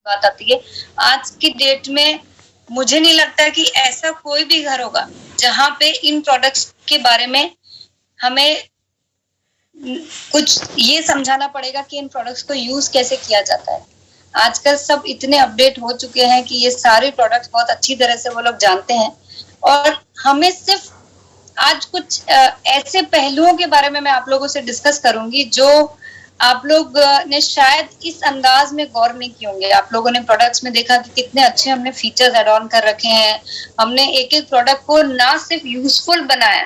बात आती है, आज की डेट में मुझे नहीं लगता कि ऐसा कोई भी घर होगा जहां पे इन प्रोडक्ट्स के बारे में हमें कुछ ये समझाना पड़ेगा कि इन प्रोडक्ट्स को यूज कैसे किया जाता है। आजकल सब इतने अपडेट हो चुके हैं कि ये सारे प्रोडक्ट्स बहुत अच्छी तरह से वो लोग जानते हैं, और हमें सिर्फ आज कुछ ऐसे पहलुओं के बारे में मैं आप लोगों से डिस्कस करूंगी जो आप लोग ने शायद इस अंदाज में गौर नहीं किए होंगे। आप लोगों ने प्रोडक्ट्स में देखा कि कितने अच्छे हमने फीचर्स ऐड ऑन कर रखे हैं। हमने एक एक प्रोडक्ट को ना सिर्फ यूजफुल बनाया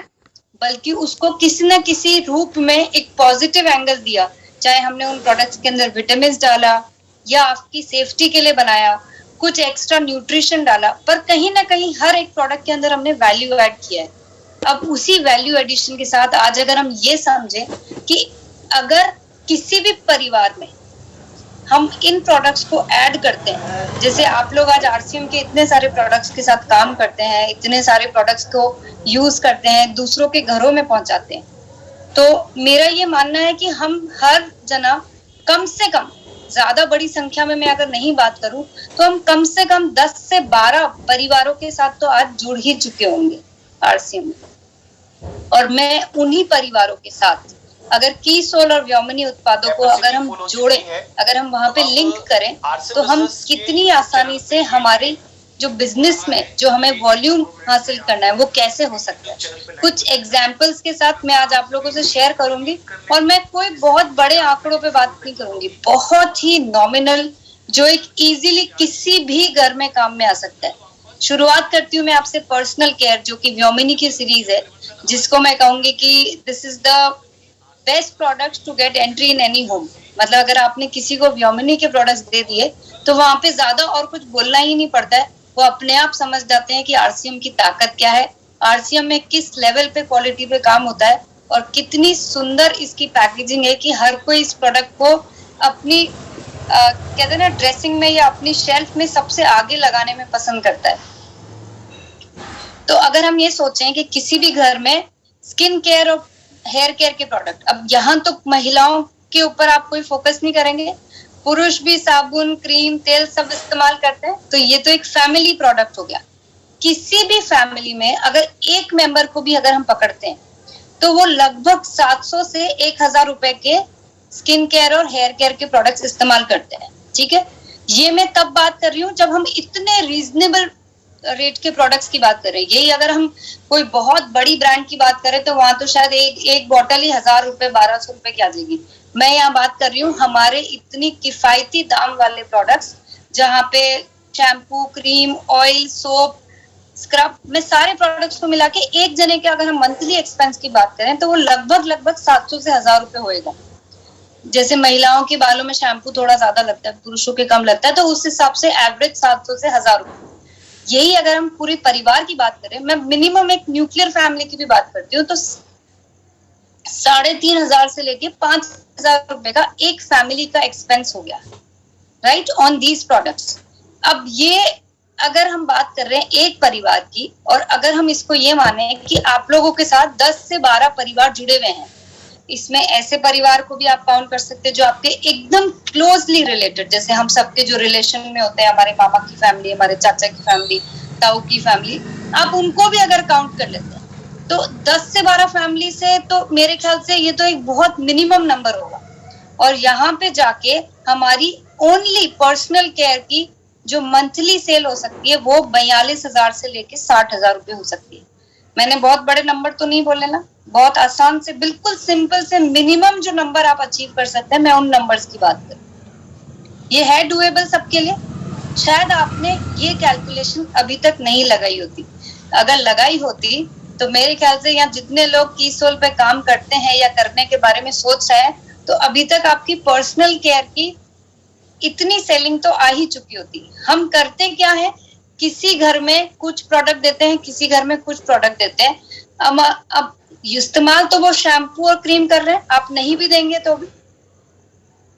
बल्कि उसको किसी न किसी रूप में एक पॉजिटिव एंगल दिया, चाहे हमने उन प्रोडक्ट्स के अंदर विटामिन डाला या आपकी सेफ्टी के लिए बनाया, कुछ एक्स्ट्रा न्यूट्रिशन डाला, पर कहीं ना कहीं हर एक प्रोडक्ट के अंदर हमने वैल्यू ऐड किया है। अब उसी वैल्यू एडिशन के साथ आज अगर हम ये समझें कि अगर किसी भी परिवार में हम इन प्रोडक्ट्स को ऐड करते हैं, जैसे आप लोग आज आरसीएम के इतने सारे प्रोडक्ट्स के साथ काम करते हैं, इतने सारे प्रोडक्ट्स को यूज करते हैं, दूसरों के घरों में पहुंचाते हैं, तो मेरा ये मानना है कि हम हर जना कम से कम, ज्यादा बड़ी संख्या में मैं अगर नहीं बात करूं तो हम कम से कम 10 से 12 परिवारों के साथ तो आज जुड़ ही चुके होंगे आरसीएम में। और मैं उन्हीं परिवारों के साथ अगर कीसोल और व्योमिनी उत्पादों को अगर हम जोड़ें, अगर हम वहां पे लिंक करें, तो हम कितनी आसानी से हमारे जो बिजनेस में जो हमें वॉल्यूम हासिल करना है वो कैसे हो सकता है। कुछ एग्जाम्पल्स के साथ मैं आज आप लोगों से शेयर करूंगी, और मैं कोई बहुत बड़े आंकड़ों पे बात नहीं करूंगी, बहुत ही नॉमिनल जो एक इजीली किसी भी घर में काम में आ सकता है। शुरुआत करती हूँ मैं आपसे पर्सनल केयर, जो कि व्योमिनी की सीरीज है, जिसको मैं कहूंगी कि this is the best products to get entry in any home. मतलब अगर आपने किसी को व्योमिनी के प्रोडक्ट्स दे दिए तो वहां पे ज्यादा और कुछ बोलना ही नहीं पड़ता है, वो अपने आप समझ जाते हैं कि आरसीएम की ताकत क्या है, आरसीएम में किस लेवल पे क्वालिटी पे काम होता है, और कितनी सुंदर इसकी पैकेजिंग है कि हर कोई इस प्रोडक्ट को अपनी कहते हैं ना ड्रेसिंग में या अपनी शेल्फ में सबसे आगे लगाने में पसंद करता है। तो अगर हम ये सोचें कि किसी भी घर में स्किन केयर और हेयर केयर के प्रोडक्ट, अब यहाँ तो महिलाओं के ऊपर आप कोई फोकस नहीं करेंगे, पुरुष भी साबुन, क्रीम, तेल सब इस्तेमाल करते हैं, तो ये तो एक फैमिली प्रोडक्ट हो गया। किसी भी फैमिली में अगर एक मेंबर को भी अगर हम पकड़ते हैं तो वो लगभग 700 से 1000 रुपए के स्किन केयर और हेयर केयर के प्रोडक्ट्स इस्तेमाल करते हैं। ठीक है, ये मैं तब बात कर रही हूँ जब हम इतने रीजनेबल रेट के प्रोडक्ट्स की बात कर रहे हैं। यही अगर हम कोई बहुत बड़ी ब्रांड की बात करें तो वहां तो शायद एक बॉटल ही 1000 रुपए 1200 रुपए की आ जाएगी। मैं यहाँ बात कर रही हूँ हमारे इतनी किफायती दाम वाले प्रोडक्ट्स, जहाँ पे shampoo, cream, oil, soap, scrub में सारे प्रोडक्ट्स को मिला के एक जने के अगर हम मंथली एक्सपेंस की बात करें तो वो लगभग 700 से 1000 रुपए होएगा। जैसे महिलाओं के बालों में शैम्पू थोड़ा ज्यादा लगता है, पुरुषों के कम लगता है, तो उस हिसाब से एवरेज 700 से 1000 रुपए। यही अगर हम पूरे परिवार की बात करें, मैं मिनिमम एक न्यूक्लियर फैमिली की भी बात करती हूँ, तो 3500 से लेके 5000 रुपए का एक फैमिली का एक्सपेंस हो गया, राइट, ऑन दीज प्रोडक्ट्स। अब ये अगर हम बात कर रहे हैं एक परिवार की, और अगर हम इसको ये माने कि आप लोगों के साथ 10 से 12 परिवार जुड़े हुए हैं, इसमें ऐसे परिवार को भी आप काउंट कर सकते हैं जो आपके एकदम क्लोजली रिलेटेड, जैसे हम सबके जो रिलेशन में होते हैं, हमारे मामा की फैमिली, हमारे चाचा की फैमिली, ताऊ की फैमिली, आप उनको भी अगर काउंट कर लेते हैं तो 10 से 12 फैमिली से तो मेरे ख्याल से ये तो एक बहुत मिनिमम नंबर होगा। और यहाँ पे जाके हमारी ओनली पर्सनल केयर की जो मंथली सेल हो सकती है वो 42,000 से लेके 60,000 रुपए हो सकती है। मैंने बहुत बड़े नंबर तो नहीं बोले ना, बहुत आसान से, बिल्कुल सिंपल से मिनिमम जो नंबर आप अचीव कर सकते हैं, मैं उन नंबर्स की बात करूं। ये है डुएबल सबके लिए। शायद आपने ये कैलकुलेशन अभी तक नहीं लगाई होती, अगर लगाई होती तो मेरे ख्याल से यहाँ जितने लोग कीसोल पे काम करते हैं या करने के बारे में सोच रहे हैं, तो अभी तक आपकी पर्सनल केयर की इतनी सेलिंग तो आ ही चुकी होती। हम करते क्या है, किसी घर में कुछ प्रोडक्ट देते हैं, किसी घर में कुछ प्रोडक्ट देते हैं। अब इस्तेमाल तो वो शैम्पू और क्रीम कर रहे हैं, आप नहीं भी देंगे तो भी,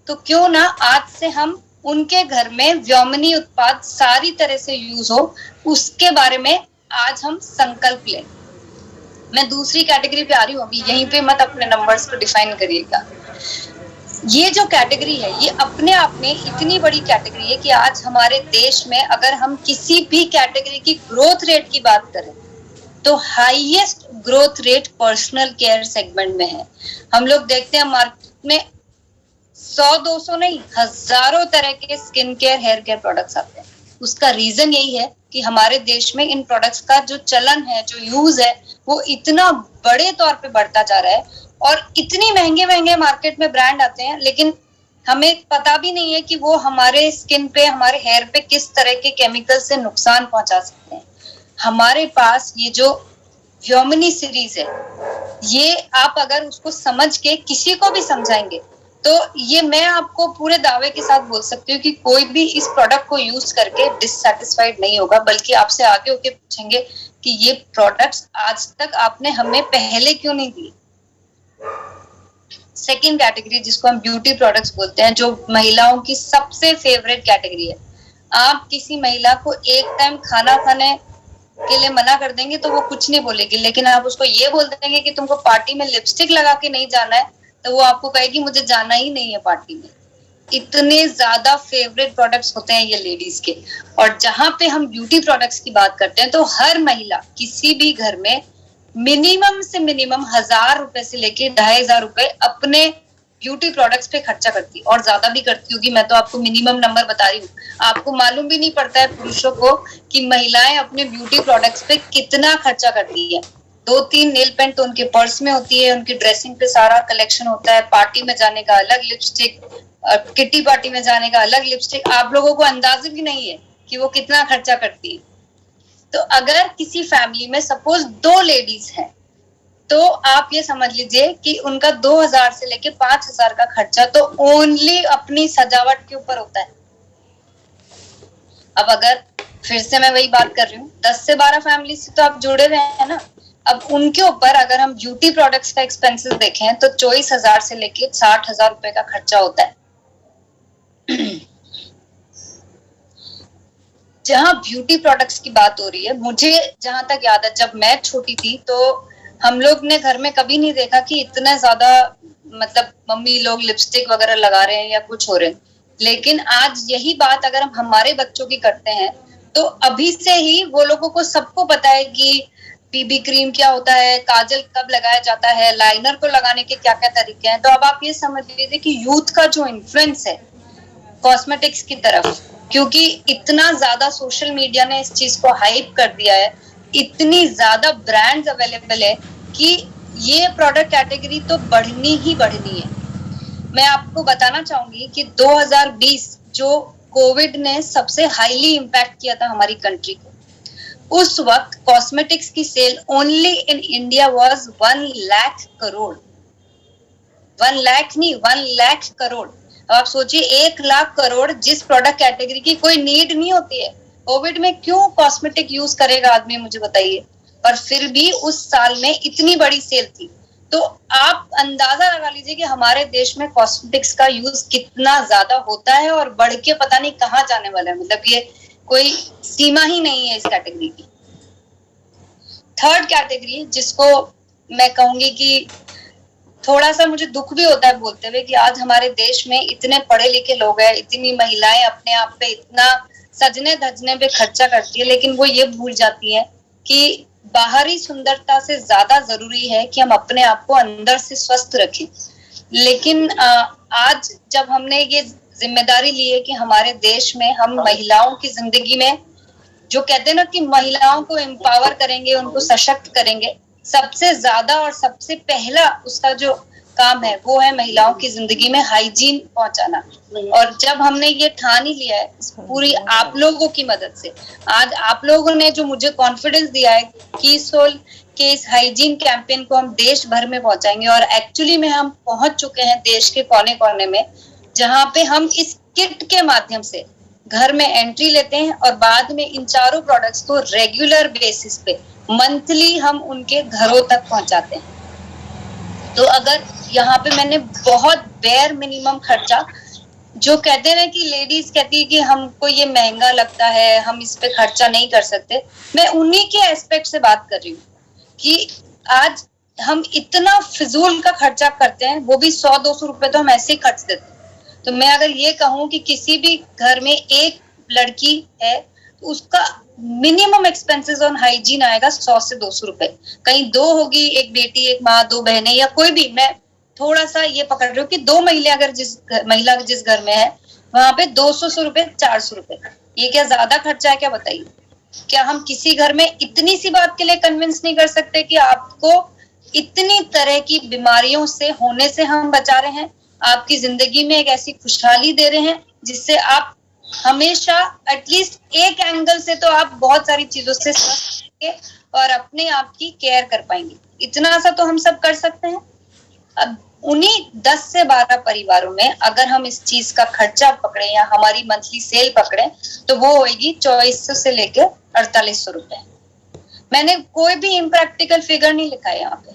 तो क्यों ना आज से हम उनके घर में व्योमिनी उत्पाद सारी तरह से यूज हो, उसके बारे में आज हम संकल्प लें। मैं दूसरी कैटेगरी पे आ रही हूँ, अभी यहीं पे मत अपने नंबर्स को डिफाइन करिएगा। ये जो कैटेगरी है ये अपने आप में इतनी बड़ी कैटेगरी है कि आज हमारे देश में अगर हम किसी भी कैटेगरी की ग्रोथ रेट की बात करें तो highest growth rate personal care segment में है। हम लोग देखते हैं मार्केट में 100-200 नहीं, हजारों तरह के skin care hair care products आते हैं। उसका रीजन यही है कि हमारे देश में इन प्रोडक्ट्स का जो चलन है, जो यूज है, वो इतना बड़े तौर पे बढ़ता जा रहा है और इतनी महंगे महंगे मार्केट में ब्रांड आते हैं, लेकिन हमें पता भी नहीं है कि वो हमारे स्किन पे, हमारे हेयर पे किस तरह के केमिकल से नुकसान पहुंचा सकते हैं। हमारे पास ये जो व्योमिनी सीरीज है, ये आप अगर उसको समझ के किसी को भी समझाएंगे तो ये मैं आपको पूरे दावे के साथ बोल सकती हूँ कि कोई भी इस प्रोडक्ट को यूज करके डिससैटिस्फाइड नहीं होगा, बल्कि आपसे आगे होके पूछेंगे कि ये प्रोडक्ट्स आज तक आपने हमें पहले क्यों नहीं दी। सेकेंड कैटेगरी जिसको हम ब्यूटी प्रोडक्ट्स बोलते हैं, जो महिलाओं की सबसे फेवरेट कैटेगरी है। आप किसी महिला को एक टाइम खाना खाने के लिए मना कर देंगे तो वो कुछ नहीं बोलेगी, लेकिन आप उसको ये बोल देंगे कि तुमको पार्टी में लिपस्टिक लगा के नहीं जाना है तो वो आपको कहेगी मुझे जाना ही नहीं है पार्टी में। इतने ज्यादा फेवरेट प्रोडक्ट्स होते हैं ये लेडीज के। और जहां पे हम ब्यूटी प्रोडक्ट्स की बात करते हैं तो हर महिला किसी भी घर में मिनिमम से मिनिमम 1000 रुपए से लेके 2500 रुपए अपने ब्यूटी प्रोडक्ट्स पे खर्चा करती, और ज्यादा भी करती होगी। मैं तो आपको मिनिमम नंबर बता रही हूँ, आपको मालूम भी नहीं पड़ता है पुरुषों को कि महिलाएं अपने ब्यूटी प्रोडक्ट्स पे कितना खर्चा करती है। 2-3 नेल पेंट तो उनके पर्स में होती है, उनकी ड्रेसिंग पे सारा कलेक्शन होता है, पार्टी में जाने का अलग लिपस्टिक, किट्टी पार्टी में जाने का अलग लिपस्टिक। आप लोगों को अंदाजा भी नहीं है कि वो कितना खर्चा करती है। तो अगर किसी फैमिली में सपोज 2 लेडीज हैं तो आप ये समझ लीजिए कि उनका 2000 से लेके 5000 का खर्चा तो ओनली अपनी सजावट के ऊपर होता है। अब अगर फिर से मैं वही बात कर रही हूँ, 10 से 12 फैमिली से तो आप जुड़े हुए हैं ना। अब उनके ऊपर अगर हम ब्यूटी प्रोडक्ट्स का एक्सपेंसेस देखें तो 24,000 से लेके 60,000 रुपए का खर्चा होता है। जहां ब्यूटी प्रोडक्ट्स की बात हो रही है, मुझे जहां तक याद है जब मैं छोटी थी तो हम लोग ने घर में कभी नहीं देखा कि इतना ज्यादा मतलब मम्मी लोग लिपस्टिक वगैरह लगा रहे हैं या कुछ हो रहे हैं। लेकिन आज यही बात अगर हम हमारे बच्चों की करते हैं तो अभी से ही वो लोगों को सबको पता है कि बीबी क्रीम क्या होता है, काजल कब लगाया जाता है, लाइनर को लगाने के क्या क्या तरीके हैं। तो अब आप ये समझ लीजिए कि यूथ का जो इन्फ्लुएंस है कॉस्मेटिक्स की तरफ, क्योंकि इतना ज्यादा सोशल मीडिया ने इस चीज को हाइप कर दिया है, इतनी ज्यादा ब्रांड्स अवेलेबल है कि ये प्रोडक्ट कैटेगरी तो बढ़नी ही बढ़नी है। मैं आपको बताना चाहूंगी कि 2020 जो कोविड ने सबसे हाईली इम्पैक्ट किया था हमारी कंट्री को, उस वक्त कॉस्मेटिक्स की sale only in India was 1 lakh crore. 1 lakh नहीं, 1 लाख करोड़। अब आप सोचिए 1 लाख करोड़ जिस प्रोडक्ट कैटेगरी की कोई नीड नहीं होती है, कोविड में क्यों कॉस्मेटिक यूज करेगा आदमी, मुझे बताइए। पर फिर भी उस साल में इतनी बड़ी सेल थी। तो आप अंदाजा लगा लीजिए कि हमारे देश में कॉस्मेटिक्स का यूज कितना ज्यादा होता है और बढ़ के पता नहीं कहाँ जाने वाला है। मतलब ये कोई सीमा ही नहीं है इस कैटेगरी की। थर्ड कैटेगरी जिसको मैं कहूंगी कि थोड़ा सा मुझे दुख भी होता है बोलते हुए कि आज हमारे देश में इतने पढ़े लिखे लोग हैं, इतनी महिलाएं अपने आप पे इतना सजने धजने पे खर्चा करती है, लेकिन वो ये भूल जाती है कि बाहरी सुंदरता से ज्यादा जरूरी है कि हम अपने आप को अंदर से स्वस्थ रखें। लेकिन आज जब हमने ये जिम्मेदारी ली है कि हमारे देश में हम महिलाओं की जिंदगी में जो कहते हैं ना कि महिलाओं को एम्पावर करेंगे, उनको सशक्त करेंगे, सबसे ज्यादा और सबसे पहला उसका जो काम है वो है महिलाओं की जिंदगी में हाइजीन पहुंचाना। और जब हमने ये ठान ही लिया है पूरी आप लोगों की मदद से, आज आप लोगों ने जो मुझे कॉन्फिडेंस दिया है कि इस हाइजीन कैंपेन को हम देश भर में पहुंचाएंगे, और एक्चुअली में हम पहुंच चुके हैं देश के कोने कोने में, जहां पे हम इस किट के माध्यम से घर में एंट्री लेते हैं और बाद में इन चारों प्रोडक्ट्स को रेगुलर बेसिस पे मंथली हम उनके घरों तक पहुंचाते हैं। तो अगर यहाँ पे मैंने बहुत बेयर मिनिमम खर्चा, जो कहते हैं कि लेडीज कहती है कि हमको ये महंगा लगता है, हम इस पे खर्चा नहीं कर सकते, मैं उन्हीं के एस्पेक्ट से बात कर रही हूँ कि आज हम इतना फिजूल का खर्चा करते हैं, वो भी 100-200 रुपए तो हम ऐसे ही खर्च देते हैं। तो मैं अगर ये कहूँ कि किसी भी घर में एक लड़की है तो उसका मिनिमम एक्सपेंसेस ऑन हाइजीन आएगा 100 से 200 रुपए। कहीं 2 होगी, एक बेटी, एक माँ, 2 बहनें या कोई भी, मैं थोड़ा सा ये पकड़ रही हूँ कि 2 महिला अगर महिला जिस घर में है वहां पे 200 रुपए, 400 रुपए, ये क्या ज्यादा खर्चा है क्या? बताइए। क्या हम किसी घर में इतनी सी बात के लिए कन्विंस नहीं कर सकते कि आपको इतनी तरह की बीमारियों से होने से हम बचा रहे हैं, आपकी जिंदगी में एक ऐसी खुशहाली दे रहे हैं जिससे आप हमेशा एटलीस्ट एक एंगल से तो आप बहुत सारी चीजों से स्वस्थ रहेंगे और अपने आप की केयर कर पाएंगे। इतना सा तो हम सब कर सकते हैं। अब उन्हीं 10 से 12 परिवारों में अगर हम इस चीज का खर्चा पकड़े या हमारी मंथली सेल पकड़े तो वो होगी 2400 से लेकर 4800 रुपए। मैंने कोई भी इम्प्रैक्टिकल फिगर नहीं लिखा है यहाँ पे,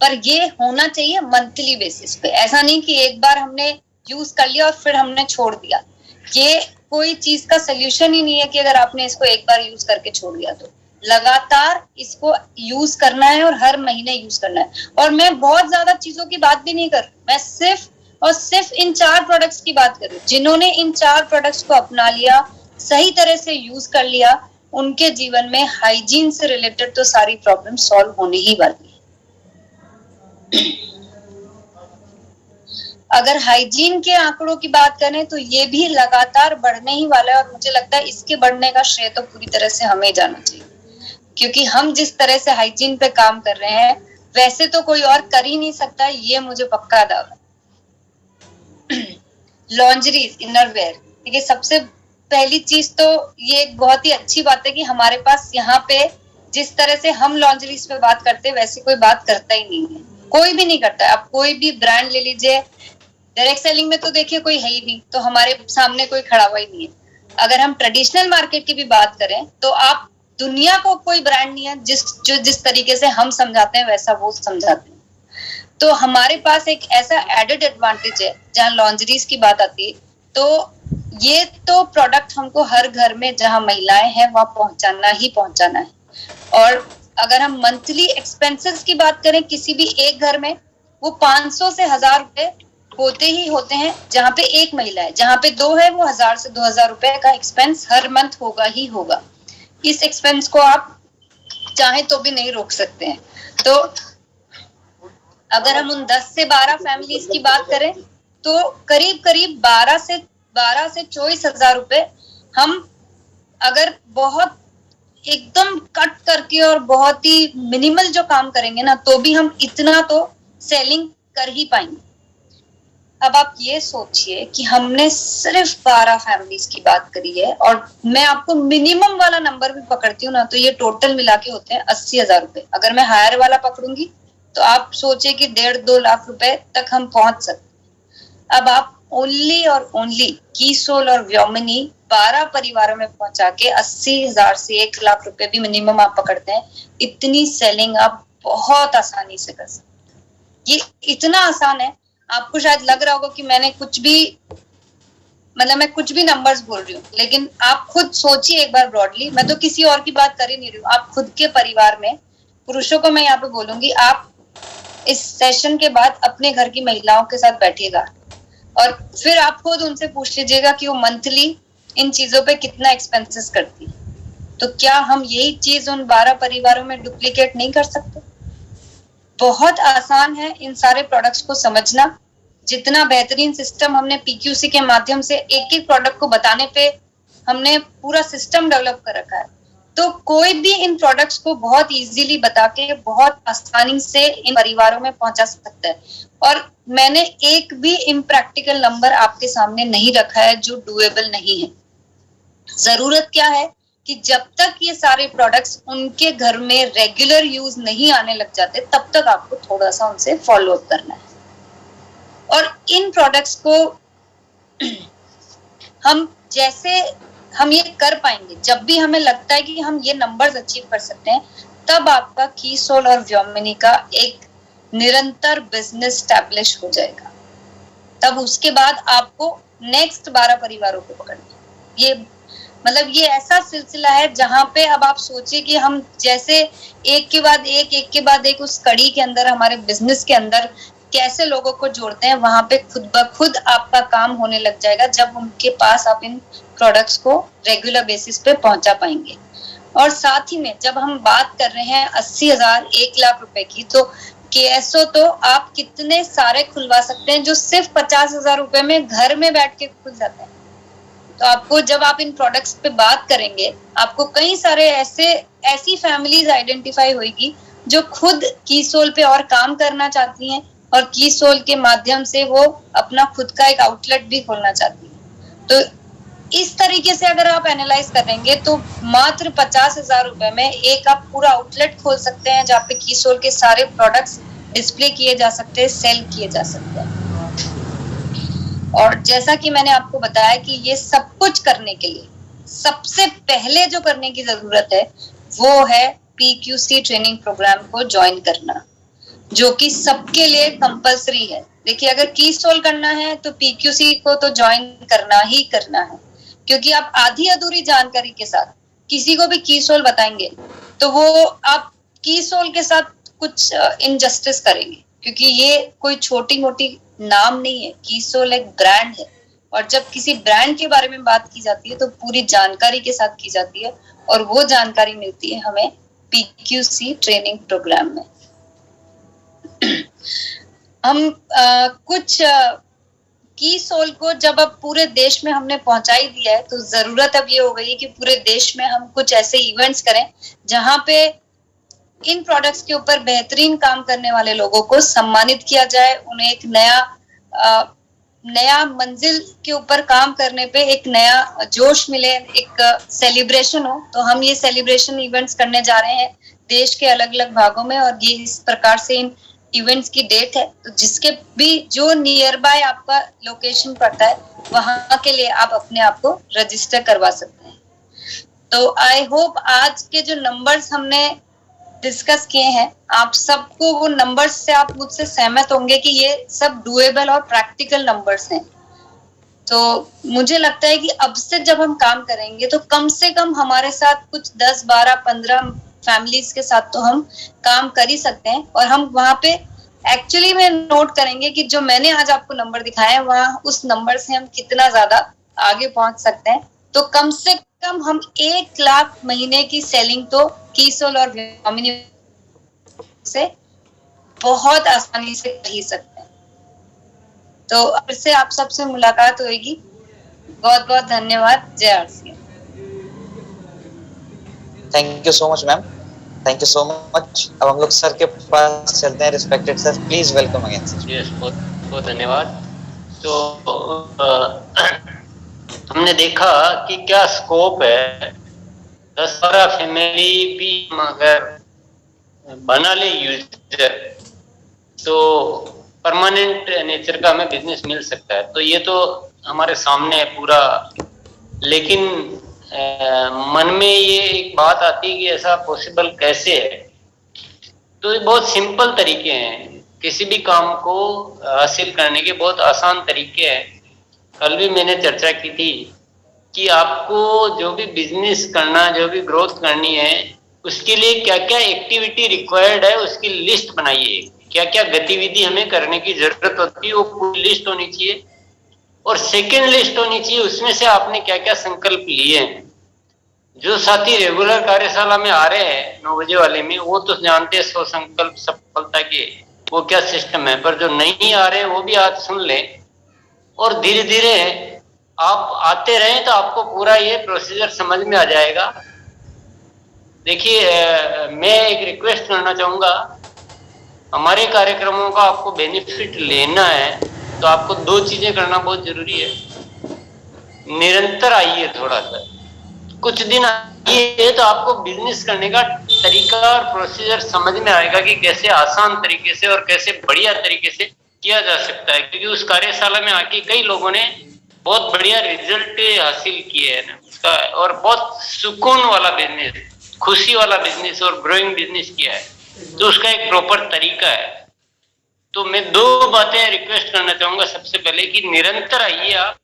पर ये होना चाहिए मंथली बेसिस पे। ऐसा नहीं कि एक बार हमने यूज कर लिया और फिर हमने छोड़ दिया। ये कोई चीज का सोल्यूशन ही नहीं है कि अगर आपने इसको एक बार यूज करके छोड़ दिया तो लगातार इसको यूज करना है और हर महीने यूज करना है। और मैं बहुत ज्यादा चीजों की बात भी नहीं कर रही, मैं सिर्फ और सिर्फ इन 4 प्रोडक्ट्स की बात कर रही हूँ। जिन्होंने इन 4 प्रोडक्ट्स को अपना लिया, सही तरह से यूज कर लिया, उनके जीवन में हाइजीन से रिलेटेड तो सारी प्रॉब्लम सॉल्व होने ही वाली है। अगर हाइजीन के आंकड़ों की बात करें तो ये भी लगातार बढ़ने ही वाला है और मुझे लगता है इसके बढ़ने का श्रेय तो पूरी तरह से हमें जाना चाहिए, क्योंकि हम जिस तरह से हाइजीन पे काम कर रहे हैं वैसे तो कोई और कर ही नहीं सकता, ये मुझे पक्का दावा। लॉन्जरीज, इनरवेयर, ठीक है। सबसे पहली चीज तो ये एक बहुत ही अच्छी बात है कि हमारे पास यहाँ पे जिस तरह से हम लॉन्जरीज पे बात करते हैं वैसे कोई बात करता ही नहीं है, कोई भी नहीं करता है। आप कोई भी ब्रांड ले लीजिए, डायरेक्ट सेलिंग में तो देखिए कोई है ही नहीं, तो हमारे सामने कोई खड़ा हुआ ही नहीं है। अगर हम ट्रेडिशनल मार्केट की भी बात करें तो आप दुनिया को कोई ब्रांड नहीं है जिस तरीके से हम समझाते हैं वैसा वो समझाते हैं। तो हमारे पास एक ऐसा एडेड एडवांटेज है जहाँ लॉन्जरीज की बात आती है, तो ये तो प्रोडक्ट हमको हर घर में जहाँ महिलाएं हैं वहां पहुंचाना है। और अगर हम मंथली एक्सपेंसेस की बात करें किसी भी एक घर में, वो 500 से 1000 रुपए होते ही होते हैं। जहाँ पे एक महिला है, जहाँ पे 2 है, वो 1000 से 2000 रुपए का एक्सपेंस हर मंथ होगा ही होगा। इस एक्सपेंस को आप चाहे तो भी नहीं रोक सकते हैं। तो अगर हम उन 10 से 12 फैमिलीज की बात करें तो करीब 12 से 24,000 रुपए हम अगर बहुत एकदम कट करके और बहुत ही मिनिमल जो काम करेंगे ना, तो भी हम इतना तो सेलिंग कर ही पाएंगे। अब आप ये सोचिए कि हमने सिर्फ 12 फैमिलीज की बात करी है और मैं आपको मिनिमम वाला नंबर भी पकड़ती हूँ ना, तो ये टोटल मिला के होते हैं 80,000 रुपए। अगर मैं हायर वाला पकड़ूंगी तो आप सोचिए कि 1.5-2 लाख रुपए तक हम पहुंच सकते। अब आप ओनली और ओनली कीसोल और व्योमिनी 12 परिवारों में पहुंचा के 80,000 से 1 लाख रुपए भी मिनिमम आप पकड़ते हैं, इतनी सेलिंग आप बहुत आसानी से कर सकते हैं। ये इतना आसान है, आपको शायद लग रहा होगा कि मैंने कुछ भी नंबर्स बोल रही हूँ, लेकिन आप खुद सोचिए एक बार ब्रॉडली। मैं तो किसी और की बात कर ही नहीं रही हूँ, आप खुद के परिवार में, पुरुषों को मैं यहाँ पे बोलूंगी, आप इस सेशन के बाद अपने घर की महिलाओं के साथ बैठिएगा और फिर आप खुद उनसे पूछ लीजिएगा कि वो मंथली इन चीजों पे कितना एक्सपेंसेस करती है। तो क्या हम यही चीज उन 12 परिवारों में डुप्लीकेट नहीं कर सकते? बहुत आसान है इन सारे प्रोडक्ट्स को समझना। जितना बेहतरीन सिस्टम हमने पीक्यूसी के माध्यम से एक एक प्रोडक्ट को बताने पे हमने पूरा सिस्टम डेवलप कर रखा है, तो कोई भी इन प्रोडक्ट्स को बहुत इजीली बता के बहुत आसानी से इन परिवारों में पहुंचा सकता है। और मैंने एक भी इम्प्रैक्टिकल नंबर आपके सामने नहीं रखा है जो डुएबल नहीं है। जरूरत क्या है कि जब तक ये सारे प्रोडक्ट्स उनके घर में रेगुलर यूज नहीं आने लग जाते तब तक आपको थोड़ा सा उनसे फॉलो अप करना है। और इन प्रोडक्ट्स को हम ये कर पाएंगे जब भी हमें लगता है कि हम ये नंबर्स अचीव कर सकते हैं, तब आपका कीसोल और व्योमिनी का एक निरंतर बिजनेस स्टैब्लिश हो जाएगा। तब उसके बाद आपको नेक्स्ट 12 परिवारों को पकड़ना है। ये मतलब ये ऐसा सिलसिला है जहाँ पे अब आप सोचिए कि हम जैसे एक के बाद एक उस कड़ी के अंदर हमारे बिजनेस के अंदर कैसे लोगों को जोड़ते हैं, वहां पे खुद ब खुद आपका काम होने लग जाएगा जब उनके पास आप इन प्रोडक्ट्स को रेगुलर बेसिस पे पहुंचा पाएंगे। और साथ ही में जब हम बात कर रहे हैं 80,000 1 लाख रुपए की, तो केएसओ तो आप कितने सारे खुलवा सकते हैं जो सिर्फ 50,000 रुपए में घर में बैठ के खुल जाते हैं। तो आपको जब आप इन प्रोडक्ट्स पे बात करेंगे, आपको कई सारे ऐसी फैमिलीज आइडेंटिफाई होगी जो खुद कीसोल पे और काम करना चाहती हैं और कीसोल के माध्यम से वो अपना खुद का एक आउटलेट भी खोलना चाहती हैं। तो इस तरीके से अगर आप एनालाइज करेंगे तो मात्र 50,000 रुपए में एक आप पूरा आउटलेट खोल सकते हैं जहाँ पे कीसोल के सारे प्रोडक्ट्स डिस्प्ले किए जा सकते हैं, सेल किए जा सकते हैं। और जैसा कि मैंने आपको बताया कि ये सब कुछ करने के लिए सबसे पहले जो करने की जरूरत है वो है पीक्यूसी ट्रेनिंग प्रोग्राम को ज्वाइन करना, जो कि सबके लिए कंपलसरी है। देखिए, अगर कीसोल करना है तो पीक्यूसी को तो ज्वाइन करना ही करना है, क्योंकि आप आधी अधूरी जानकारी के साथ किसी को भी कीसोल बताएंगे तो वो आप कीसोल के साथ कुछ इनजस्टिस करेंगे, क्योंकि ये कोई छोटी मोटी नाम नहीं है। कीसोल एक ब्रांड है और जब किसी ब्रांड के बारे में बात की जाती है तो पूरी जानकारी के साथ की जाती है, और वो जानकारी मिलती है हमें पीक्यूसी ट्रेनिंग प्रोग्राम में। हम कुछ कीसोल को जब अब पूरे देश में हमने पहुंचा ही दिया है तो जरूरत अब ये हो गई कि पूरे देश में हम कुछ ऐसे इवेंट्स करें जहां पे इन प्रोडक्ट्स के ऊपर बेहतरीन काम करने वाले लोगों को सम्मानित किया जाए, उन्हें एक नया मंजिल के ऊपर काम करने पे एक नया जोश मिले, एक सेलिब्रेशन हो। तो हम ये सेलिब्रेशन इवेंट्स करने जा रहे हैं देश के अलग अलग भागों में, और ये इस प्रकार से इन इवेंट्स की डेट है। तो जिसके भी जो नियर बाय आपका लोकेशन पड़ता है वहां के लिए आप अपने आप को रजिस्टर करवा सकते हैं। तो आई होप आज के जो नंबर्स हमने डिस्कस किए हैं, आप सबको वो नंबर्स से आप मुझसे सहमत होंगे कि ये सब डुएबल और प्रैक्टिकल नंबर्स हैं। तो मुझे लगता है कि अब से जब हम काम करेंगे तो कम से कम हमारे साथ कुछ 10, 12, 15 फैमिलीज के साथ तो हम काम कर ही सकते हैं, और हम वहां पे एक्चुअली में नोट करेंगे कि जो मैंने आज आपको नंबर दिखाया है वहां उस नंबर से हम कितना ज्यादा आगे पहुंच सकते हैं। तो कम से कम हम 1 लाख महीने की सेलिंग तो कीसोल और व्योमिनी से बहुत आसानी से कर ही सकते हैं। तो फिर से आप सबसे मुलाकात होगी। बहुत बहुत धन्यवाद। जय RC. Thank you so much ma'am, thank you so much. अब हम लोग सर के पास चलते हैं। Respected sir, please welcome again sir. Yes, बहुत बहुत धन्यवाद। तो हमने देखा कि क्या स्कोप है। 10-12 फैमिली भी अगर बना ले यूजर तो परमानेंट नेचर का हमें बिजनेस मिल सकता है। तो ये तो हमारे सामने है पूरा, लेकिन मन में ये एक बात आती है कि ऐसा पॉसिबल कैसे है। तो बहुत सिंपल तरीके हैं, किसी भी काम को हासिल करने के बहुत आसान तरीके हैं। कल भी मैंने चर्चा की थी कि आपको जो भी बिजनेस करना, जो भी ग्रोथ करनी है, उसके लिए क्या क्या एक्टिविटी रिक्वायर्ड है उसकी लिस्ट बनाइए। क्या क्या गतिविधि हमें करने की जरूरत होती है वो पूरी लिस्ट होनी चाहिए, और सेकेंड लिस्ट होनी चाहिए उसमें से आपने क्या क्या संकल्प लिए हैं। जो साथी रेगुलर कार्यशाला में आ रहे हैं 9 बजे वाले में, वो तो जानते हैं 100 संकल्प सफलता के वो क्या सिस्टम है, पर जो नहीं आ रहे वो भी आज सुन लें, और धीरे धीरे आप आते रहें तो आपको पूरा ये प्रोसीजर समझ में आ जाएगा। देखिए, मैं एक रिक्वेस्ट करना चाहूँगा, हमारे कार्यक्रमों का आपको बेनिफिट लेना है तो आपको 2 चीजें करना बहुत जरूरी है। निरंतर आइए, थोड़ा सा कुछ दिन आइए तो आपको बिजनेस करने का तरीका और प्रोसीजर समझ में आएगा कि कैसे आसान तरीके से और कैसे बढ़िया तरीके से किया जा सकता है। क्योंकि उस कार्यशाला में आके कई लोगों ने बहुत बढ़िया रिजल्ट हासिल किए हैं उसका, और बहुत सुकून वाला बिजनेस, खुशी वाला बिजनेस और ग्रोइंग बिजनेस किया है। तो उसका एक प्रॉपर तरीका है। तो मैं 2 बातें रिक्वेस्ट करना चाहूंगा। सबसे पहले कि निरंतर आइए आप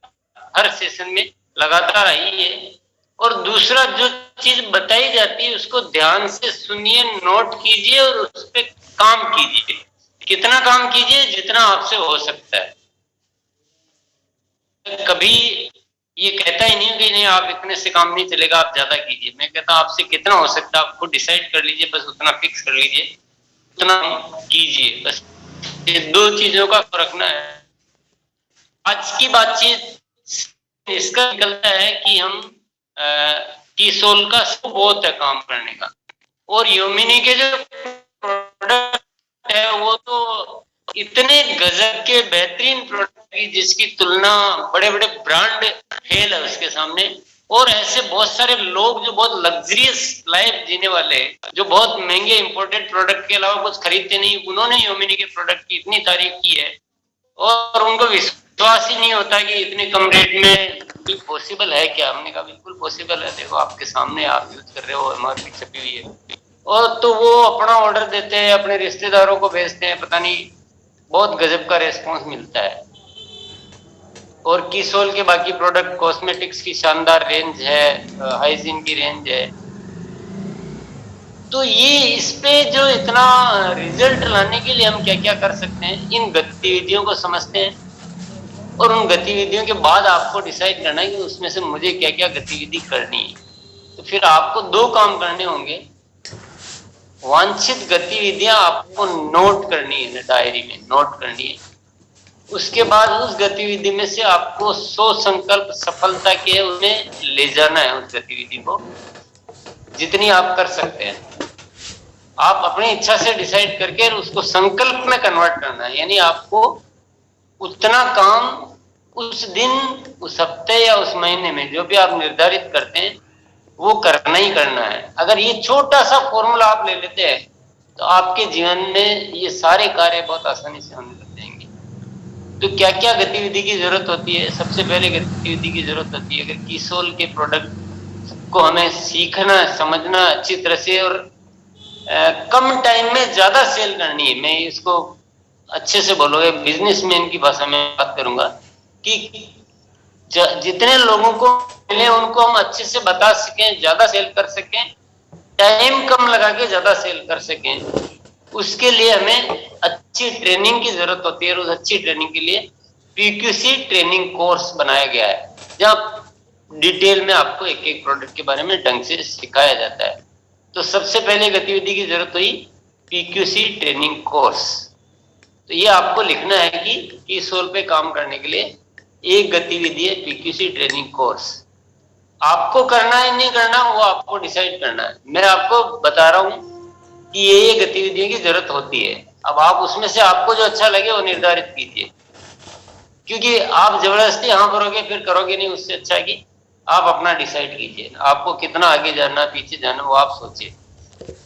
हर सेशन में, लगातार आइए, और दूसरा जो चीज बताई जाती है उसको ध्यान से सुनिए, नोट कीजिए और उस पर काम कीजिए। कितना काम कीजिए? जितना आपसे हो सकता है। कभी ये कहता ही नहीं कि नहीं आप इतने से काम नहीं चलेगा, आप ज्यादा कीजिए। मैं कहता हूं आपसे कितना हो सकता है आपको डिसाइड कर लीजिए, बस उतना फिक्स कर लीजिए, उतना कीजिए। बस ये दो चीजों का रखना है। आज की बातचीत इसका निकलता है कि हम कीसोल का बहुत है काम करने का, और योमिनी के जो प्रोडक्ट है वो तो इतने गजब के बेहतरीन प्रोडक्ट की जिसकी तुलना बड़े बड़े ब्रांड फेल है उसके सामने। और ऐसे बहुत सारे लोग जो बहुत लग्जरियस लाइफ जीने वाले, जो बहुत महंगे इंपोर्टेड प्रोडक्ट के अलावा कुछ खरीदते नहीं, उन्होंने योमिनी के प्रोडक्ट की इतनी तारीफ की है और उनको विश्वास ही नहीं होता कि इतने कम रेट में पॉसिबल है क्या। हमने कहा बिल्कुल पॉसिबल है, देखो आपके सामने आप यूज कर रहे हो, एमआरपी छपी हुई है। और तो वो अपना ऑर्डर देते हैं, अपने रिश्तेदारों को भेजते हैं, पता नहीं बहुत गजब का रेस्पॉन्स मिलता है। और कीसोल के बाकी प्रोडक्ट, कॉस्मेटिक्स की शानदार रेंज है, हाइजीन की रेंज है। तो ये इस पे जो इतना रिजल्ट लाने के लिए हम क्या क्या कर सकते हैं, इन गतिविधियों को समझते हैं, और उन गतिविधियों के बाद आपको डिसाइड करना है कि उसमें से मुझे क्या क्या गतिविधि करनी है। तो फिर आपको दो काम करने होंगे। वांछित गतिविधियां आपको नोट करनी है, डायरी में नोट करनी है। उसके बाद उस गतिविधि में से आपको 100 संकल्प सफलता के उन्हें ले जाना है। उस गतिविधि को जितनी आप कर सकते हैं, आप अपनी इच्छा से डिसाइड करके उसको संकल्प में कन्वर्ट करना है। यानी आपको उतना काम उस दिन, उस हफ्ते या उस महीने में जो भी आप निर्धारित करते हैं वो करना ही करना है। अगर ये छोटा सा फॉर्मूला आप ले लेते हैं तो आपके जीवन में ये सारे कार्य बहुत आसानी से होने लग जाएंगे। तो क्या क्या गतिविधि की जरूरत होती है? सबसे पहले गतिविधि की जरूरत होती है, अगर कीसोल के प्रोडक्ट को हमें सीखना, समझना अच्छी तरह से, और कम टाइम में ज्यादा सेल करनी है। मैं इसको अच्छे से बोलोगे, बिजनेसमैन की भाषा में बात करूंगा कि जितने लोगों को मिले उनको हम अच्छे से बता सकें, ज्यादा सेल कर सकें, टाइम कम लगा के ज्यादा सेल कर सकें। उसके लिए हमें अच्छी ट्रेनिंग की जरूरत होती है, और उस अच्छी ट्रेनिंग के लिए पीक्यूसी ट्रेनिंग कोर्स बनाया गया है, जहां डिटेल में आपको एक एक प्रोडक्ट के बारे में ढंग से सिखाया जाता है। तो सबसे पहले गतिविधि की जरूरत हुई पीक्यूसी ट्रेनिंग कोर्स। तो ये आपको लिखना है कि कीसोल पे काम करने के लिए एक गतिविधि है पीक्यूसी ट्रेनिंग कोर्स। आपको करना है नहीं करना वो आपको डिसाइड करना है। मैं आपको बता रहा हूं कि ये गतिविधियों की जरूरत होती है। अब आप उसमें से आपको जो अच्छा लगे वो निर्धारित कीजिए, क्योंकि आप जबरदस्ती हाँ करोगे फिर करोगे नहीं। उससे अच्छा है कि आप अपना डिसाइड कीजिए, आपको कितना आगे जाना पीछे जाना वो आप सोचिए।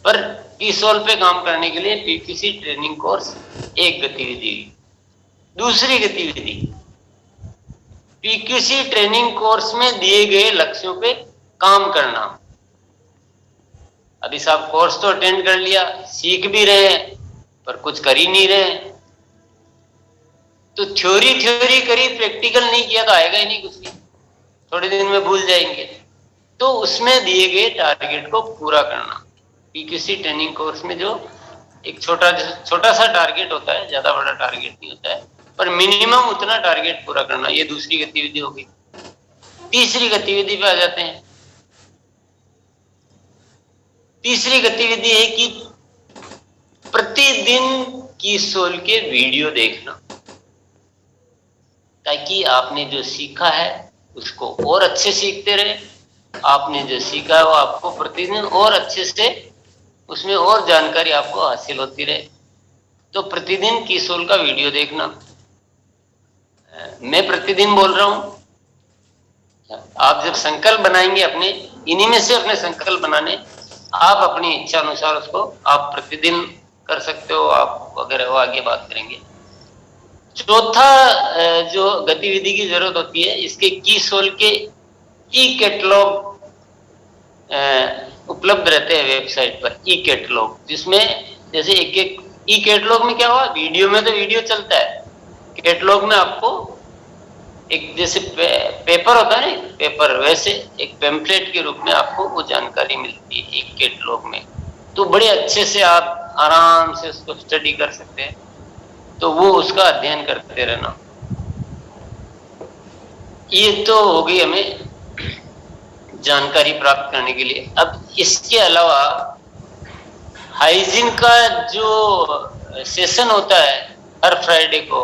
पर कीसोल पे काम करने के लिए पीक्यूसी ट्रेनिंग कोर्स एक गतिविधि। दूसरी गतिविधि, पीक्यूसी ट्रेनिंग कोर्स में दिए गए लक्ष्यों पे काम करना। अभी साहब कोर्स तो अटेंड कर लिया, सीख भी रहे हैं, पर कुछ कर ही नहीं रहे। तो थ्योरी करी, प्रैक्टिकल नहीं किया तो आएगा ही नहीं कुछ भी, थोड़े दिन में भूल जाएंगे। तो उसमें दिए गए टारगेट को पूरा करना। पीक्यूसी ट्रेनिंग कोर्स में जो एक छोटा सा टारगेट होता है, ज्यादा बड़ा टारगेट नहीं होता है, पर मिनिमम उतना टारगेट पूरा करना, ये दूसरी गतिविधि होगी। तीसरी गतिविधि पे आ जाते हैं। तीसरी गतिविधि है कि प्रतिदिन कीसोल के वीडियो देखना, ताकि आपने जो सीखा है उसको और अच्छे सीखते रहे। आपने जो सीखा है वो आपको प्रतिदिन और अच्छे से उसमें और जानकारी आपको हासिल होती रहे। तो प्रतिदिन कीसोल का वीडियो देखना। मैं प्रतिदिन बोल रहा हूं, आप जब संकल्प बनाएंगे अपने, इन्हीं में से अपने संकल्प बनाने, आप अपनी इच्छा अनुसार उसको आप प्रतिदिन कर सकते हो। आप अगर वो आगे बात करेंगे। चौथा जो गतिविधि की जरूरत होती है, इसके कीसोल के ई कैटलॉग उपलब्ध रहते हैं वेबसाइट पर। ई कैटलॉग, जिसमें जैसे एक एक ई कैटलॉग में क्या हुआ, वीडियो में तो वीडियो चलता है, कैटलॉग में आपको एक जैसे पेपर होता है ना, पेपर, वैसे एक पेम्पलेट के रूप में आपको वो जानकारी मिलती है एक कैटलॉग में। तो बड़े अच्छे से आप आराम से उसको स्टडी कर सकते हैं। तो वो उसका अध्ययन करते रहना। ये तो हो गई हमें जानकारी प्राप्त करने के लिए। अब इसके अलावा हाइजीन का जो सेशन होता है हर फ्राइडे को,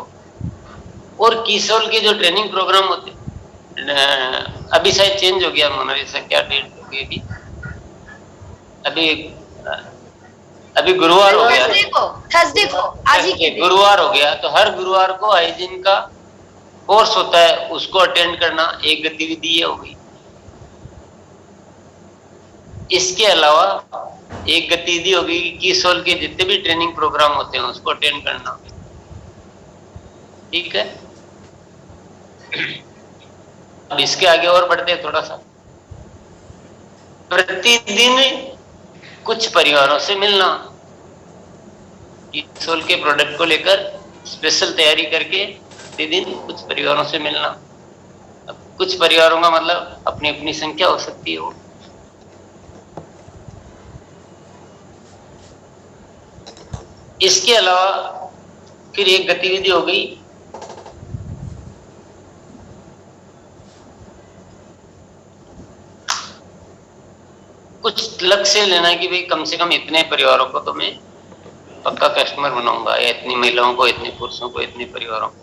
और कीसोल के जो ट्रेनिंग प्रोग्राम होते हैं, अभी शायद चेंज हो गया मोनालिसा, क्या डेट हो गई अभी गुरुवार हो गया, थर्सडे को आज ही गुरुवार हो गया। तो हर गुरुवार को हाइजीन का कोर्स होता है, उसको अटेंड करना एक गतिविधि ये हो गई। इसके अलावा एक गतिविधि होगी कि सोल के जितने भी ट्रेनिंग प्रोग्राम होते हैं उसको अटेंड करना। ठीक है, अब इसके आगे और बढ़ते हैं थोड़ा सा। प्रतिदिन कुछ परिवारों से मिलना, सोल के प्रोडक्ट को लेकर स्पेशल तैयारी करके प्रतिदिन कुछ परिवारों से मिलना। अब कुछ परिवारों का मतलब अपनी अपनी संख्या हो सकती है। वो इसके अलावा फिर एक गतिविधि हो गई कुछ लक्ष्य लेना कि भाई कम से कम इतने परिवारों को तो मैं पक्का कस्टमर बनाऊंगा, या इतनी महिलाओं को, इतने पुरुषों को, इतने परिवारों को।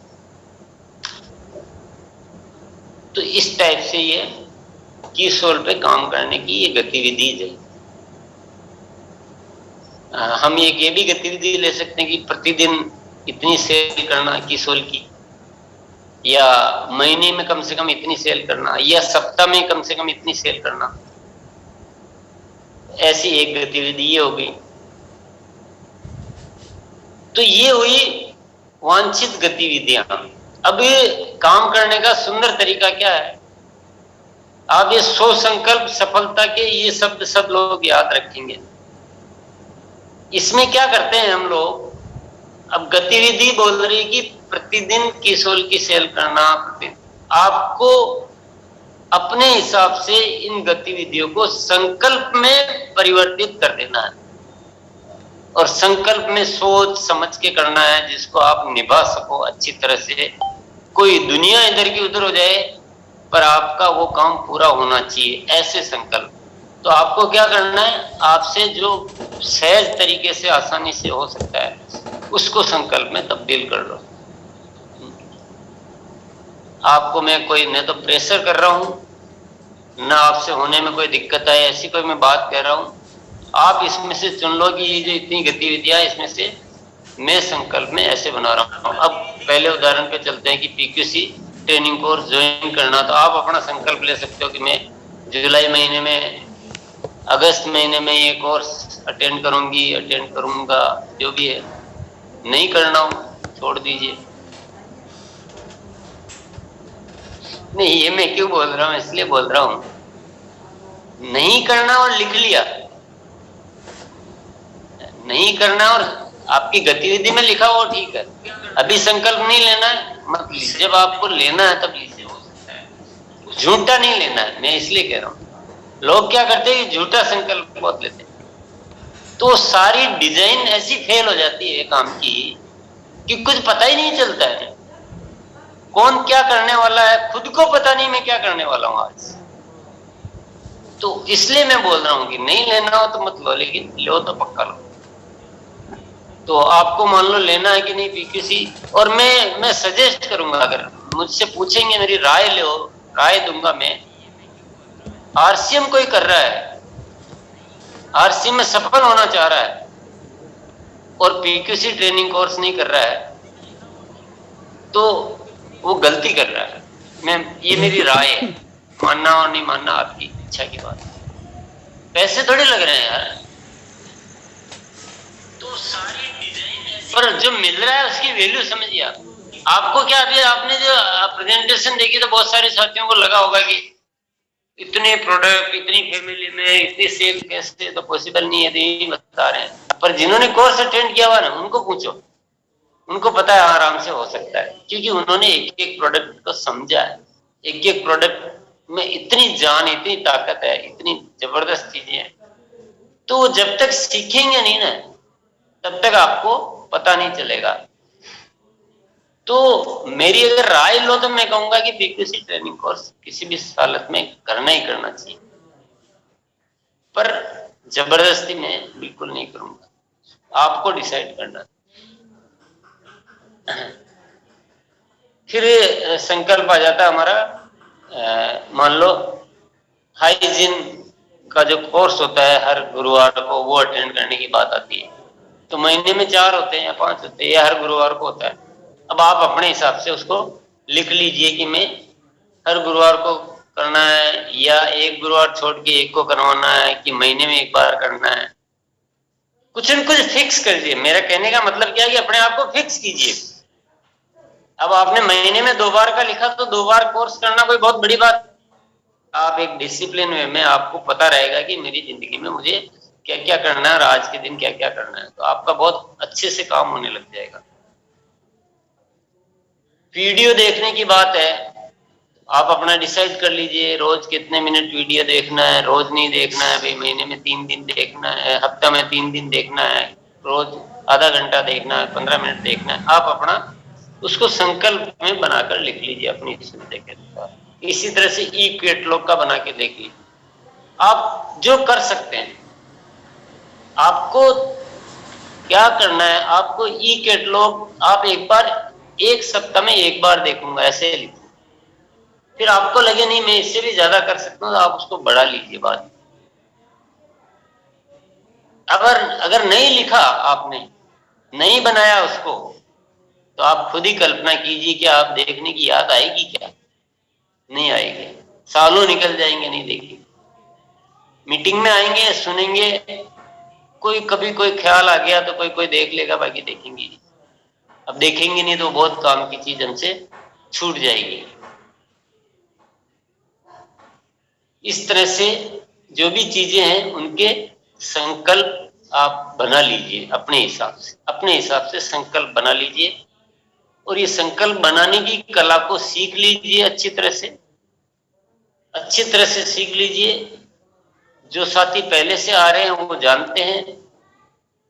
तो इस टाइप से ये की सोल पे काम करने की ये गतिविधि है। हम ये भी गतिविधि ले सकते हैं कि प्रतिदिन इतनी सेल करना की सोल की, या महीने में कम से कम इतनी सेल करना, या सप्ताह में कम से कम इतनी सेल करना। ऐसी एक गतिविधि ये हो गई। तो ये हुई वांछित गतिविधियां। अब ये काम करने का सुंदर तरीका क्या है? आप ये 100 संकल्प सफलता के ये शब्द सब लोग याद रखेंगे। इसमें क्या करते हैं हम लोग? अब गतिविधि बोल रही कि प्रतिदिन किसोल की सेल करना। आपको अपने हिसाब से इन गतिविधियों को संकल्प में परिवर्तित कर देना है, और संकल्प में सोच समझ के करना है, जिसको आप निभा सको अच्छी तरह से। कोई दुनिया इधर की उधर हो जाए पर आपका वो काम पूरा होना चाहिए, ऐसे संकल्प। तो आपको क्या करना है? आपसे जो सहज तरीके से आसानी से हो सकता है उसको संकल्प में तब्दील कर लो। आपको मैं कोई न तो प्रेशर कर रहा हूं, ना आपसे होने में कोई दिक्कत है, ऐसी कोई मैं बात कह रहा हूं। आप इसमें से चुन लो कि ये जो इतनी गतिविधियां, इसमें से मैं संकल्प में ऐसे बना रहा हूं। अब पहले उदाहरण पे चलते हैं कि पीक्यूसी ट्रेनिंग कोर्स ज्वाइन करना। तो आप अपना संकल्प ले सकते हो कि मैं जुलाई महीने में, अगस्त महीने में ये कोर्स अटेंड करूंगी, अटेंड करूंगा, जो भी है। नहीं करना हो छोड़ दीजिए। नहीं, ये मैं क्यों बोल रहा हूं? इसलिए बोल रहा हूं, नहीं करना और लिख लिया, नहीं करना और आपकी गतिविधि में लिखा वो ठीक है। अभी संकल्प नहीं लेना है, मत लीजिए। जब आपको लेना है तब लीजिए, हो सकता है। झूठा नहीं लेना है, मैं इसलिए कह रहा हूं। लोग क्या करते हैं, झूठा संकल्प बहुत लेते हैं, तो सारी डिजाइन ऐसी फेल हो जाती है काम की कि कुछ पता ही नहीं चलता है कौन क्या करने वाला है। खुद को पता नहीं मैं क्या करने वाला हूं आज। तो इसलिए मैं बोल रहा हूं कि नहीं लेना हो तो मत लो, लेकिन लो तो पक्का लो। तो आपको मान लो लेना है कि नहीं पीक्यूसी, और मैं सजेस्ट करूंगा, अगर मुझसे पूछेंगे मेरी राय लो, राय दूंगा मैं। आरसीएम कोई कर रहा है, आरसीएम में सफल होना चाह रहा है और पीक्यूसी ट्रेनिंग कोर्स नहीं कर रहा है, तो वो गलती कर रहा है। ये मेरी राय है, मानना और नहीं मानना आपकी इच्छा की बात है। पैसे थोड़े लग रहे हैं यार, तो सारी डिजाइन, पर जो मिल रहा है उसकी वैल्यू समझिए आप। आपको क्या, अभी आपने जो प्रेजेंटेशन देखी तो बहुत सारे साथियों को लगा होगा कि इतने प्रोडक्ट, इतनी फैमिली में इतनी सेल कैसे, तो पॉसिबल नहीं है, तो यही बता रहे हैं। पर जिन्होंने कोर्स अटेंड किया हुआ ना, उनको पूछो उनको पता है आराम से हो सकता है, क्योंकि उन्होंने एक एक प्रोडक्ट को समझा है। एक एक प्रोडक्ट में इतनी जान, इतनी ताकत है, इतनी जबरदस्त चीजें हैं। तो वो जब तक सीखेंगे नहीं ना, तब तक आपको पता नहीं चलेगा। तो मेरी अगर राय लो तो मैं कहूंगा कि पीक्यूसी ट्रेनिंग कोर्स किसी भी हालत में करना ही करना चाहिए, पर जबरदस्ती में बिल्कुल नहीं करूंगा, आपको डिसाइड करना। फिर संकल्प आ जाता है हमारा, मान लो हाइजीन का जो कोर्स होता है हर गुरुवार को, वो अटेंड करने की बात आती है। तो महीने में 4 होते हैं या 5 होते हैं, या हर गुरुवार को होता है। अब आप अपने हिसाब से उसको लिख लीजिए कि मैं हर गुरुवार को करना है, या एक गुरुवार छोड़ के एक को करवाना है, कि महीने में एक बार करना है। कुछ न कुछ फिक्स कर दीजिए। मेरा कहने का मतलब क्या है कि अपने आप को फिक्स कीजिए। अब आपने महीने में 2 बार का लिखा तो 2 बार कोर्स करना कोई बहुत बड़ी बात। आप एक डिसिप्लिन वे में, आपको पता रहेगा कि मेरी जिंदगी में मुझे क्या क्या करना है और आज के दिन क्या क्या करना है, तो आपका बहुत अच्छे से काम होने लग जाएगा। वीडियो देखने की बात है, आप अपना डिसाइड कर लीजिए रोज कितने मिनट वीडियो देखना है। रोज नहीं देखना है भाई, महीने में 3 दिन देखना है, हफ्ता में 3 दिन देखना है, रोज आधा घंटा देखना है, 15 मिनट देखना है। आप अपना उसको संकल्प में बनाकर लिख लीजिए अपनी सुविधा के अनुसार। इसी तरह से ई कैटलॉग का बना के देख लीजिए। आप जो कर सकते हैं, आपको क्या करना है, आपको ई कैटलॉग आप एक बार, एक सप्ताह में एक बार देखूंगा ऐसे लिखो। फिर आपको लगे नहीं मैं इससे भी ज्यादा कर सकता हूं, तो आप उसको बढ़ा लीजिए बाद में। अगर नहीं लिखा आपने, नहीं बनाया उसको, तो आप खुद ही कल्पना कीजिए कि आप देखने की याद आएगी क्या? नहीं आएगी। सालों निकल जाएंगे नहीं देखेंगे। मीटिंग में आएंगे, सुनेंगे, कोई कभी कोई ख्याल आ गया तो कोई कोई देख लेगा, बाकी देखेंगे नहीं। अब देखेंगे नहीं तो बहुत काम की चीज हमसे छूट जाएगी। इस तरह से जो भी चीजें हैं उनके संकल्प आप बना लीजिए अपने हिसाब से संकल्प बना लीजिए। और ये संकल्प बनाने की कला को सीख लीजिए अच्छी तरह से सीख लीजिए। जो साथी पहले से आ रहे हैं वो जानते हैं।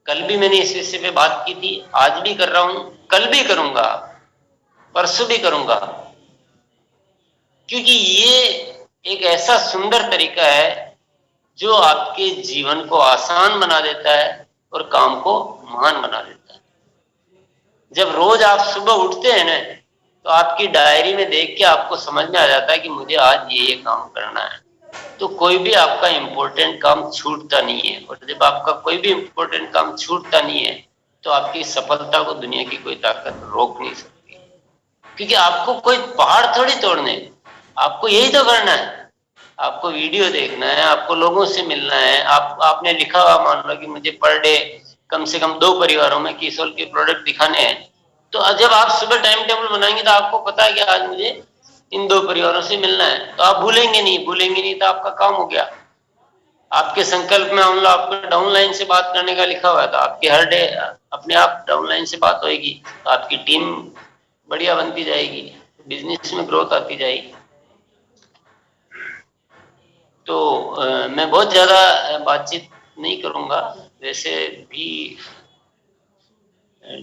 कल भी मैंने इस विषय पे बात की थी, आज भी कर रहा हूं, कल भी करूंगा, परसों भी करूंगा, क्योंकि ये एक ऐसा सुंदर तरीका है जो आपके जीवन को आसान बना देता है और काम को महान बना देता है। जब रोज आप सुबह उठते हैं ना, तो आपकी डायरी में देख के आपको समझ में आ जाता है कि मुझे आज ये काम करना है, तो कोई भी आपका इम्पोर्टेंट काम छूटता नहीं है। और जब आपका कोई भी इम्पोर्टेंट काम छूटता नहीं है, तो आपकी सफलता को दुनिया की कोई ताकत रोक नहीं सकती, क्योंकि आपको कोई पहाड़ थोड़ी तोड़ने, आपको यही तो करना है। आपको वीडियो देखना है, आपको लोगों से मिलना है। आपने लिखा हुआ, मान लो कि मुझे पर डे कम से कम 2 परिवारों में किसोल के प्रोडक्ट दिखाने हैं, तो जब आप सुबह टाइम टेबल बनाएंगे तो आपको पता है कि आज मुझे इन 2 परिवारों से मिलना है, तो आप भूलेंगे नहीं तो आपका काम हो गया। आपके संकल्प में मान लो आपको डाउनलाइन से बात करने का लिखा हुआ है, तो आपकी हर डे अपने आप डाउनलाइन से बात होगी, तो आपकी टीम बढ़िया बनती जाएगी, बिजनेस में ग्रोथ आती जाएगी। तो मैं बहुत ज्यादा बातचीत नहीं करूंगा, वैसे भी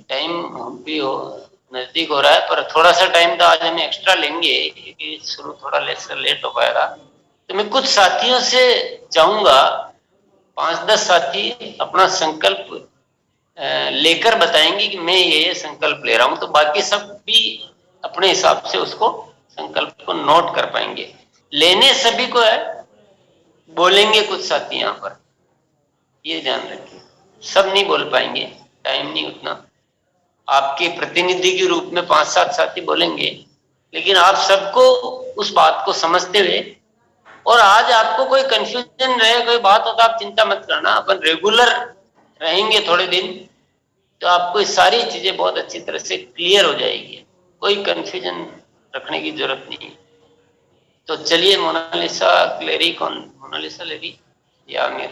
टाइम भी नजदीक हो रहा है, पर थोड़ा सा टाइम तो आज हम एक्स्ट्रा लेंगे क्योंकि शुरू थोड़ा लेट हो पाएगा। तो मैं कुछ साथियों से चाहूंगा, 5-10 साथी अपना संकल्प लेकर बताएंगे कि मैं ये संकल्प ले रहा हूं, तो बाकी सब भी अपने हिसाब से उसको संकल्प को नोट कर पाएंगे। लेने सभी को है, बोलेंगे कुछ साथी यहाँ पर, ये ध्यान रखिए। सब नहीं बोल पाएंगे, टाइम नहीं उतना। आपके प्रतिनिधि के रूप में 5-7 साथी बोलेंगे, लेकिन आप सबको उस बात को समझते हुए, और आज आपको कोई कंफ्यूजन रहे, कोई बात हो तो आप चिंता मत करना, अपन रेगुलर रहेंगे थोड़े दिन, तो आपको ये सारी चीजें बहुत अच्छी तरह से क्लियर हो जाएगी। कोई कंफ्यूजन रखने की जरूरत नहीं है। तो चलिए, मोनालिसा क्लेरी, कौन मोनालिसा लेरी या आमिर?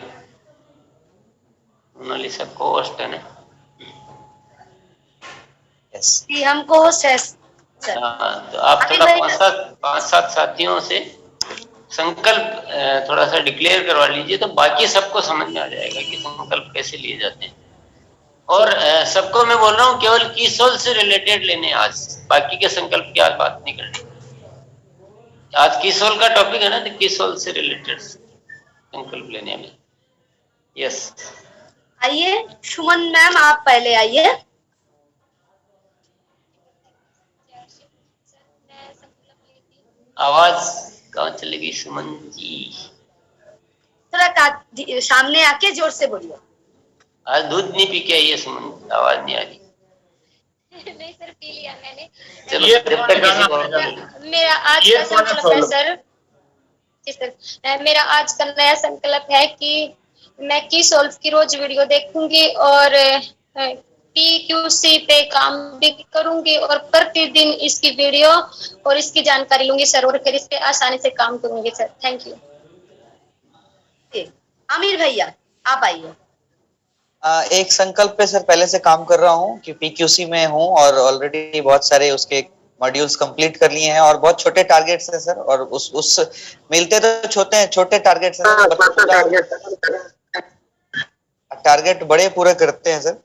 मोनालिसा को होस्ट है ना? कि हमको सर तो आप थोड़ा पांच सात साथियों से संकल्प थोड़ा सा डिक्लेयर करवा लीजिए, तो बाकी सबको समझ में आ जाएगा कि संकल्प कैसे लिए जाते हैं। और सबको मैं बोल रहा हूँ केवल कीसोल से रिलेटेड लेने आज, बाकी के संकल्प की आज बात नहीं करनी। आज कीसोल का टॉपिक है ना, तो कीसोल से रिलेटेड संकल्प लेने में। यस, आइए सुमन मैम, आप पहले आइए। आवाज कहाँ चली गई सुमन जी? थोड़ा सामने आके जोर से बोलिए। आज दूध नहीं पी के आई है सुमन, आवाज नहीं आ रही। नहीं सर, पी लिया मैंने। चलो जब तक किसी को मेरा आज का संकल्प है सर, जी सर, मेरा आज का नया संकल्प है कि मैं कीसोल्व की रोज वीडियो देखूंगी और PQC पे काम भी करूंगी और प्रतिदिन इसकी वीडियो और इसकी जानकारी लूंगी सर, और फिर इस पे आसानी से काम करूंगी सर। Thank you. आमिर भैया आप आइए। एक संकल्प पे सर पहले से काम कर रहा हूँ कि PQC में हूँ और ऑलरेडी बहुत सारे उसके मॉड्यूल्स कंप्लीट कर लिए हैं और बहुत छोटे टारगेट्स हैं सर, और उस मिलते तो छोटे टारगेट्स हैं, टारगेट बड़े पूरे करते हैं सर।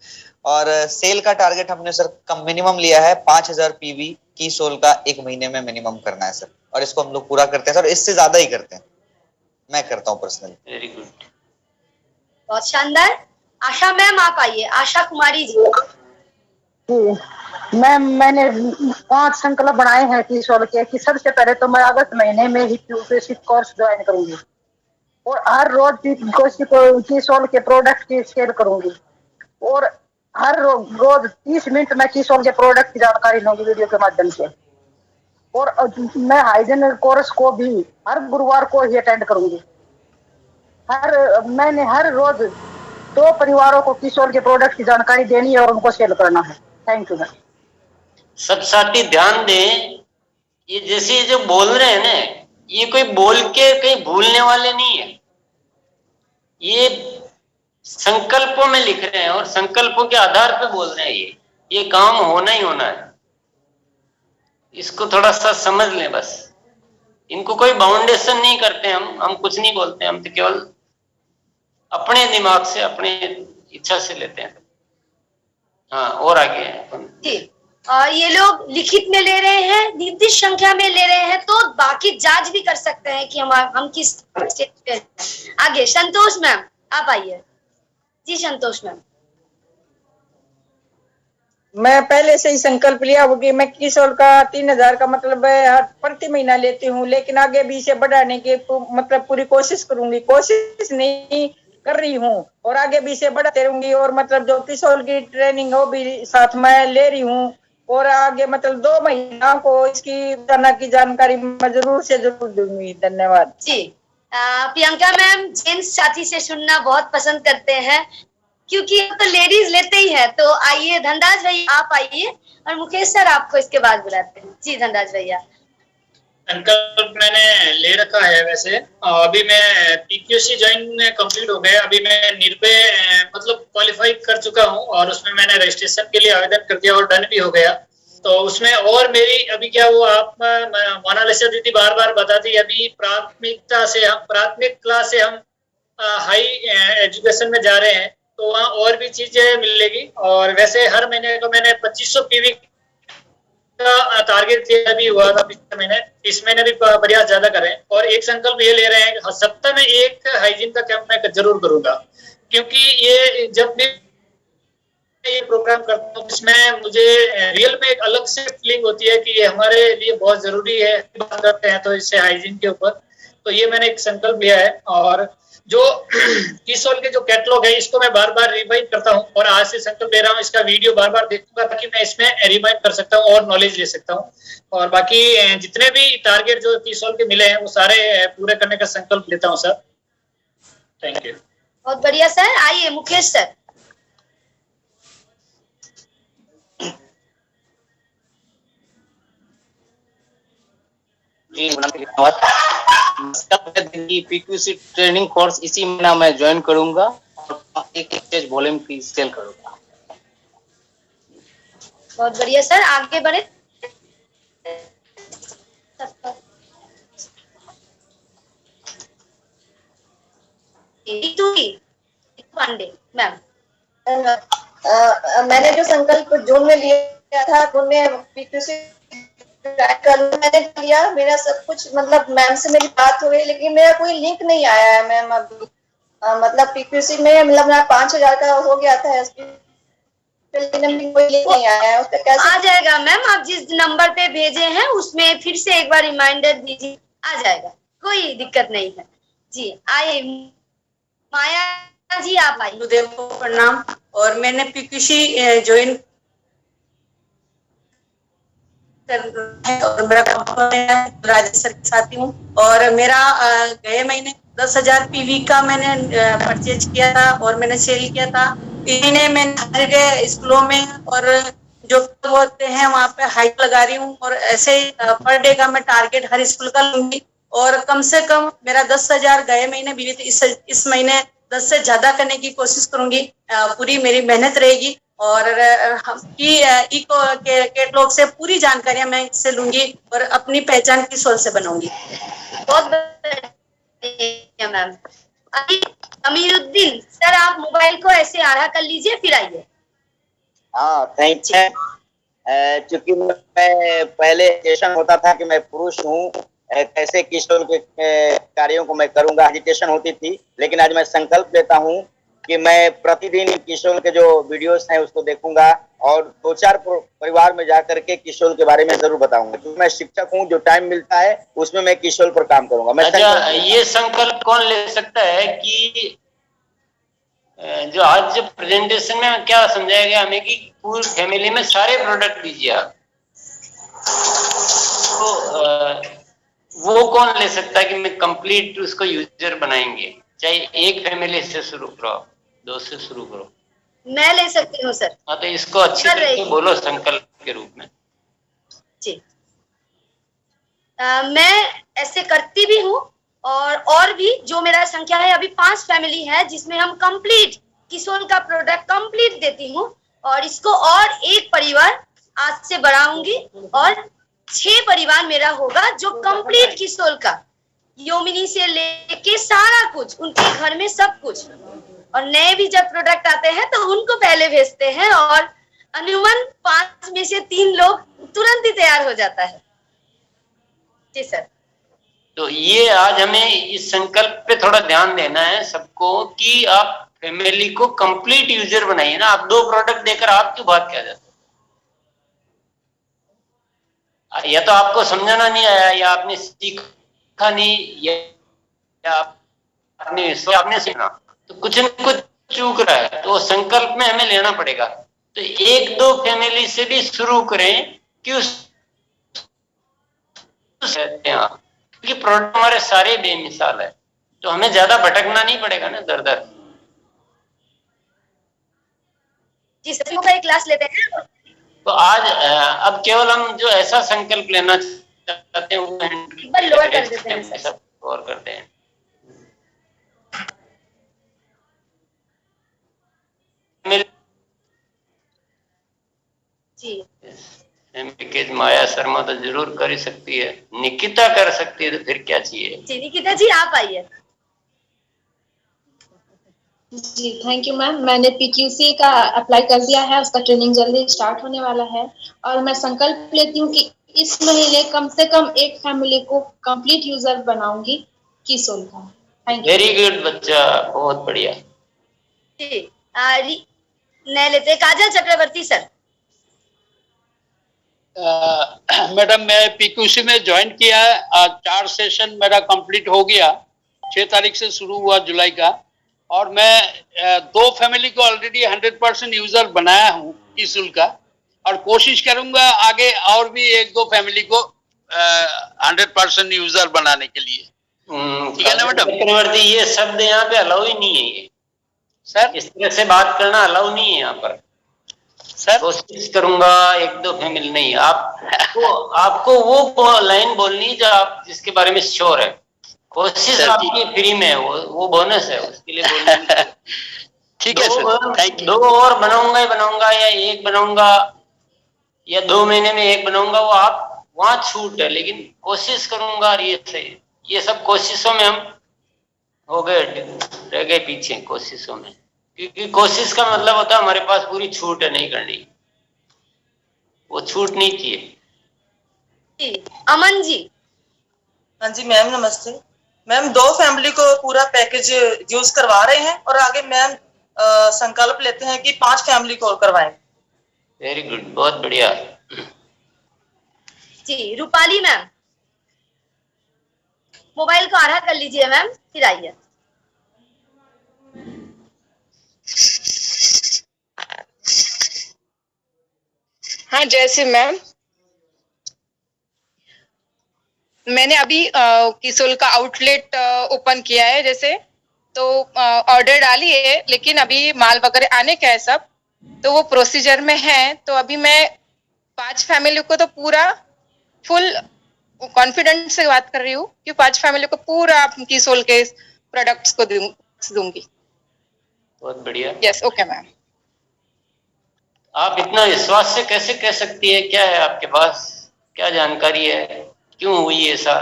और सेल का टारगेट हमने सर कम मिनिमम लिया है 5000 PV कीसोल का 1 महीने में मिनिमम करना है सर, और इसको हम लोग पूरा करते हैं सर, इससे ज्यादा ही करते हैं, मैं करता हूँ पर्सनली। वेरी गुड, बहुत शानदार। आशा मैम आप आइए, आशा कुमारी जी। मैम मैंने 5 संकल्प बनाए हैं कीसोल के कि सबसे पहले तो मैं अगस्त महीने में ही PQC कोर्स ज्वाइन करूंगी और हर रोज कीसोल के प्रोडक्ट की सेल करूंगी और हर रोज 30 मिनट में कीसोल के प्रोडक्ट की जानकारी लूंगी वीडियो के माध्यम से। और मैं हाइजीन कोर्स को भी हर गुरुवार को ही अटेंड करूंगी। मैंने हर रोज 2 परिवारों को कीसोल के प्रोडक्ट की जानकारी देनी है और उनको सेल करना है। Thank you ma'am. सब साथी ध्यान दें, ये जैसे जो बोल रहे हैं ना, ये कोई बोल के कहीं भूलने वाले नहीं है, ये संकल्पों में लिख रहे हैं और संकल्पों के आधार पे बोल रहे हैं। ये काम होना ही होना है, इसको थोड़ा सा समझ लें बस। इनको कोई बाउंडेशन नहीं करते हम कुछ नहीं बोलते, हम तो केवल अपने दिमाग से अपने इच्छा से लेते हैं। हाँ, और आगे ये लोग लिखित में ले रहे हैं, निर्दिष्ट संख्या में ले रहे हैं, तो बाकी जांच भी कर सकते हैं कि हम किस स्टेज पे हैं। आगे संतोष मैम आप आइए। जी संतोष मैम। मैं पहले से ही संकल्प लिया हुआ कि मैं कीसोल का 3000 का मतलब हर प्रति महीना लेती हूँ, लेकिन आगे भी इसे बढ़ाने की मतलब पूरी कोशिश करूंगी। कोशिश नहीं कर रही हूँ और आगे भी इसे बढ़ाते रहूंगी और मतलब जो कीसोल की ट्रेनिंग हो भी साथ में ले रही हूँ और आगे मतलब 2 महीना को इसकी जानकारी मैं जरूर से जरूर दूंगी। धन्यवाद जी। प्रियंका मैम जेंट्स साथी से सुनना बहुत पसंद करते हैं क्योंकि तो लेडीज लेते ही है। तो आइए धनराज भैया आप आइए और मुकेश सर आपको इसके बाद बुलाते हैं। जी धनराज भैया। संकल्प मैंने ले रखा है वैसे, अभी मैं PQC ज्वाइन कंप्लीट हो गया, अभी मैं निर्भय मतलब क्वालिफाई कर चुका हूं और उसमें मैंने रजिस्ट्रेशन के लिए आवेदन कर दिया और डन भी हो गया। तो उसमें और मेरी अभी क्या हुआ, आप मोनालिसा दीदी बार बार बताती, अभी प्राथमिक क्लास से हम हाई एजुकेशन में जा रहे हैं, तो वहाँ और भी चीजें मिलेगी। और वैसे हर महीने को मैंने 2500 PV का टारगेट दिया भी हुआ था पिछले महीने, इस महीने भी प्रयास ज्यादा करें। और एक संकल्प ये ले रहे हैं, सप्ताह में एक हाइजीन का कैंप मैं जरूर करूंगा, क्योंकि ये जब भी ये प्रोग्राम करता हूँ इसमें मुझे रियल में एक अलग से फीलिंग होती है कि ये हमारे लिए बहुत जरूरी है। बात करते हैं तो इससे हाइजीन के ऊपर, तो ये मैंने एक संकल्प लिया है। और जो कीसोल के जो कैटलॉग है इसको मैं बार बार रिवाइंड करता हूँ और आज से संकल्प ले रहा हूँ इसका वीडियो बार बार देखूंगा ताकि मैं इसमें रिवाइंड कर सकता हूँ और नॉलेज ले सकता हूँ। और बाकी जितने भी टारगेट जो कीसोल के मिले हैं वो सारे पूरे करने का संकल्प लेता हूँ सर। Thank you. बहुत बढ़िया सर। आइए Mukesh sir. PQC training course इसी महीना मैं ज्वाइन करूंगा और एक स्टेज वॉल्यूम की सेल करूंगा। बहुत बढ़िया सर, आगे बढ़े। पांडे मैम, मैंने जो संकल्प जून में लिया था, जून में पीक्यूसी मैंने किया, मेरा सब कुछ मतलब मैम से मेरी बात हो गई, लेकिन मेरा कोई लिंक नहीं आया है मैम अभी। मतलब पीक्यूसी में मतलब मेरा 5,000 का हो गया था, कोई लिंक नहीं आया है उसका, कैसे आ जाएगा मैम? आप जिस नंबर पे भेजे हैं उसमें फिर से एक बार रिमाइंडर दीजिए, आ जाएगा, कोई दिक्कत नहीं है जी। आइए माया जी, आप आइए। गुरुदेव को प्रणाम। और मैंने पीक्यूसी ज्वाइन और मेरा राजेश सर के साथ ही हूँ, और मेरा गए महीने 10,000 पीवी का मैंने परचेज किया था और मैंने सेल किया था। इन्हें मैंने हर जगह स्कूलों में और जो होते हैं वहाँ पे हाइक लगा रही हूँ, और ऐसे ही पर डे का मैं टारगेट हर स्कूल का लूंगी, और कम से कम मेरा 10,000 गए महीने भी थी, इस महीने 10 से ज्यादा करने की कोशिश करूंगी। पूरी मेरी मेहनत रहेगी, और इको कैटलॉग से पूरी जानकारियां मैं इससे लूंगी और अपनी पहचान की सोच से बनाऊंगी। बहुत बढ़िया मैम। अमीरुद्दीन सर, आप मोबाइल को ऐसे आड़ा कर लीजिए, फिर आइए। हाँ, थैंक यू। चूंकि मैं पहले एजुकेशन होता था कि मैं पुरुष हूँ, कैसे किशोर के कार्यों को मैं करूंगा, एजिटेशन होती थी, लेकिन आज मैं संकल्प लेता हूँ कि मैं प्रतिदिन किशोर के जो वीडियोस हैं उसको देखूंगा और 2-4 परिवार में जाकर के किशोर के बारे में जरूर बताऊंगा, क्योंकि मैं शिक्षक हूँ, जो टाइम मिलता है उसमें मैं किशोर पर काम करूंगा। मैं अच्छा, ये संकल्प कौन ले सकता है कि जो आज जो प्रेजेंटेशन में क्या समझाया गया हमें कि पूरी फैमिली में सारे प्रोडक्ट दीजिए आप, तो वो कौन ले सकता है कि मैं कंप्लीट उसको यूजर बनाएंगे? चाहे एक फैमिली से शुरू करो, 2 से शुरू करो। मैं ले सकती हूँ सर। हाँ, तो इसको अच्छे से बोलो संकल्प के रूप में जी। मैं ऐसे करती भी हूँ, और भी जो मेरा संख्या है अभी 5 फैमिली है, जिसमें हम कंप्लीट किशोर का प्रोडक्ट कंप्लीट देती हूँ, और इसको और एक परिवार आज से बढ़ाऊंगी, और 6 परिवार मेरा होगा जो कंप्लीट किशोर का योमिनी से लेके सारा कुछ, उनके घर में सब कुछ, और नए भी जब प्रोडक्ट आते हैं तो उनको पहले भेजते हैं, और अनुमान 5 में से 3 लोग तुरंत ही तैयार हो जाता है। जी सर। तो ये आज हमें इस संकल्प पे थोड़ा ध्यान देना है सबको कि आप फैमिली को कंप्लीट यूजर बनाइए ना। आप 2 प्रोडक्ट देकर आप क्यों भाग के आ जाते? या तो आपको समझाना नहीं आया, या आपने सीखा नहीं, या आपने सीखा, तो कुछ न कुछ चूक रहा है, तो संकल्प में हमें लेना पड़ेगा। तो 1-2 फैमिली से भी शुरू करें कि क्योंकि प्रोडक्ट हमारे सारे बेमिसाल है, तो हमें ज्यादा भटकना नहीं पड़ेगा ना दर दर। जी सर, का एक क्लास लेते हैं। तो आज अब केवल हम जो ऐसा संकल्प लेना चाहते हैं वो लोअर कर देते हैं सर। और करते हैं। जी पैकेज माया शर्मा तो जरूर कर ही सकती है, निकिता कर सकती है, तो फिर क्या चाहिए? जी निकिता जी, आप आइए। जी थैंक यू मैम। मैंने पीक्यूसी का अप्लाई कर दिया है, उसका ट्रेनिंग जल्दी स्टार्ट होने वाला है, और मैं संकल्प लेती हूँ कि इस महीने कम से कम एक फैमिली को कंप्लीट यूजर बनाऊंगी किशोर का। Thank you. वेरी गुड बच्चा, बहुत बढ़िया। जी नए लेते काजल चक्रवर्ती सर। मैडम, मैं पीक्यूसी में ज्वाइन किया है, आज 4 सेशन मेरा कंप्लीट हो गया, 6 तारीख से शुरू हुआ जुलाई का, और मैं 2 फैमिली को ऑलरेडी 100% यूजर बनाया हूँ किशोर का, और कोशिश करूंगा आगे और भी 1-2 फैमिली को 100% यूजर बनाने के लिए। ठीक है ना मैडम? चक्रवर्ती, ये शब्द यहाँ पे अलाउ ही नहीं है। ये सर इस तरह से बात करना अलाउ नहीं है यहाँ पर। सर कोशिश करूंगा 1-2 फैमिली नहीं, आपको वो लाइन बोलनी जो आप जिसके बारे में श्योर है। कोशिश आपकी फ्री में है, वो बोनस है, उसके लिए बोलना। ठीक है सर, थैंक यू। 2 और बनाऊंगा ही बनाऊंगा, या 1 बनाऊंगा, या 2 महीने में एक बनाऊंगा, वो आप वहां छूट है, लेकिन कोशिश करूंगा और ये सही, ये सब कोशिशों में हम हो गए, रह गए पीछे कोशिशों में, क्योंकि कोशिश का मतलब होता है हमारे पास पूरी छूट है नहीं करनी, वो छूट नहीं चाहिए। जी अमन जी। हाँ जी मैम नमस्ते। मैम 2 फैमिली को पूरा पैकेज यूज करवा रहे हैं और आगे मैम संकल्प लेते हैं कि 5 फैमिली को और करवाएं। वेरी गुड, बहुत बढ़िया। जी रूपाली मैम, मोबाइल को आड़ा कर लीजिए मैम, फिर आइए। हाँ जैसे मैम, मैंने अभी किसोल का आउटलेट ओपन किया है, जैसे तो ऑर्डर डाली है, लेकिन अभी माल वगैरह आने का है सब, तो वो प्रोसीजर में है। तो अभी मैं 5 फैमिली को तो पूरा फुल कॉन्फिडेंस से बात कर रही हूँ कि 5 फैमिली को पूरा किसोल के प्रोडक्ट्स को दूंगी। बहुत बढ़िया। Yes okay ma'am. आप इतना विश्वास से कैसे कह सकती है? क्या है आपके पास, क्या जानकारी है, क्यों हुई ऐसा?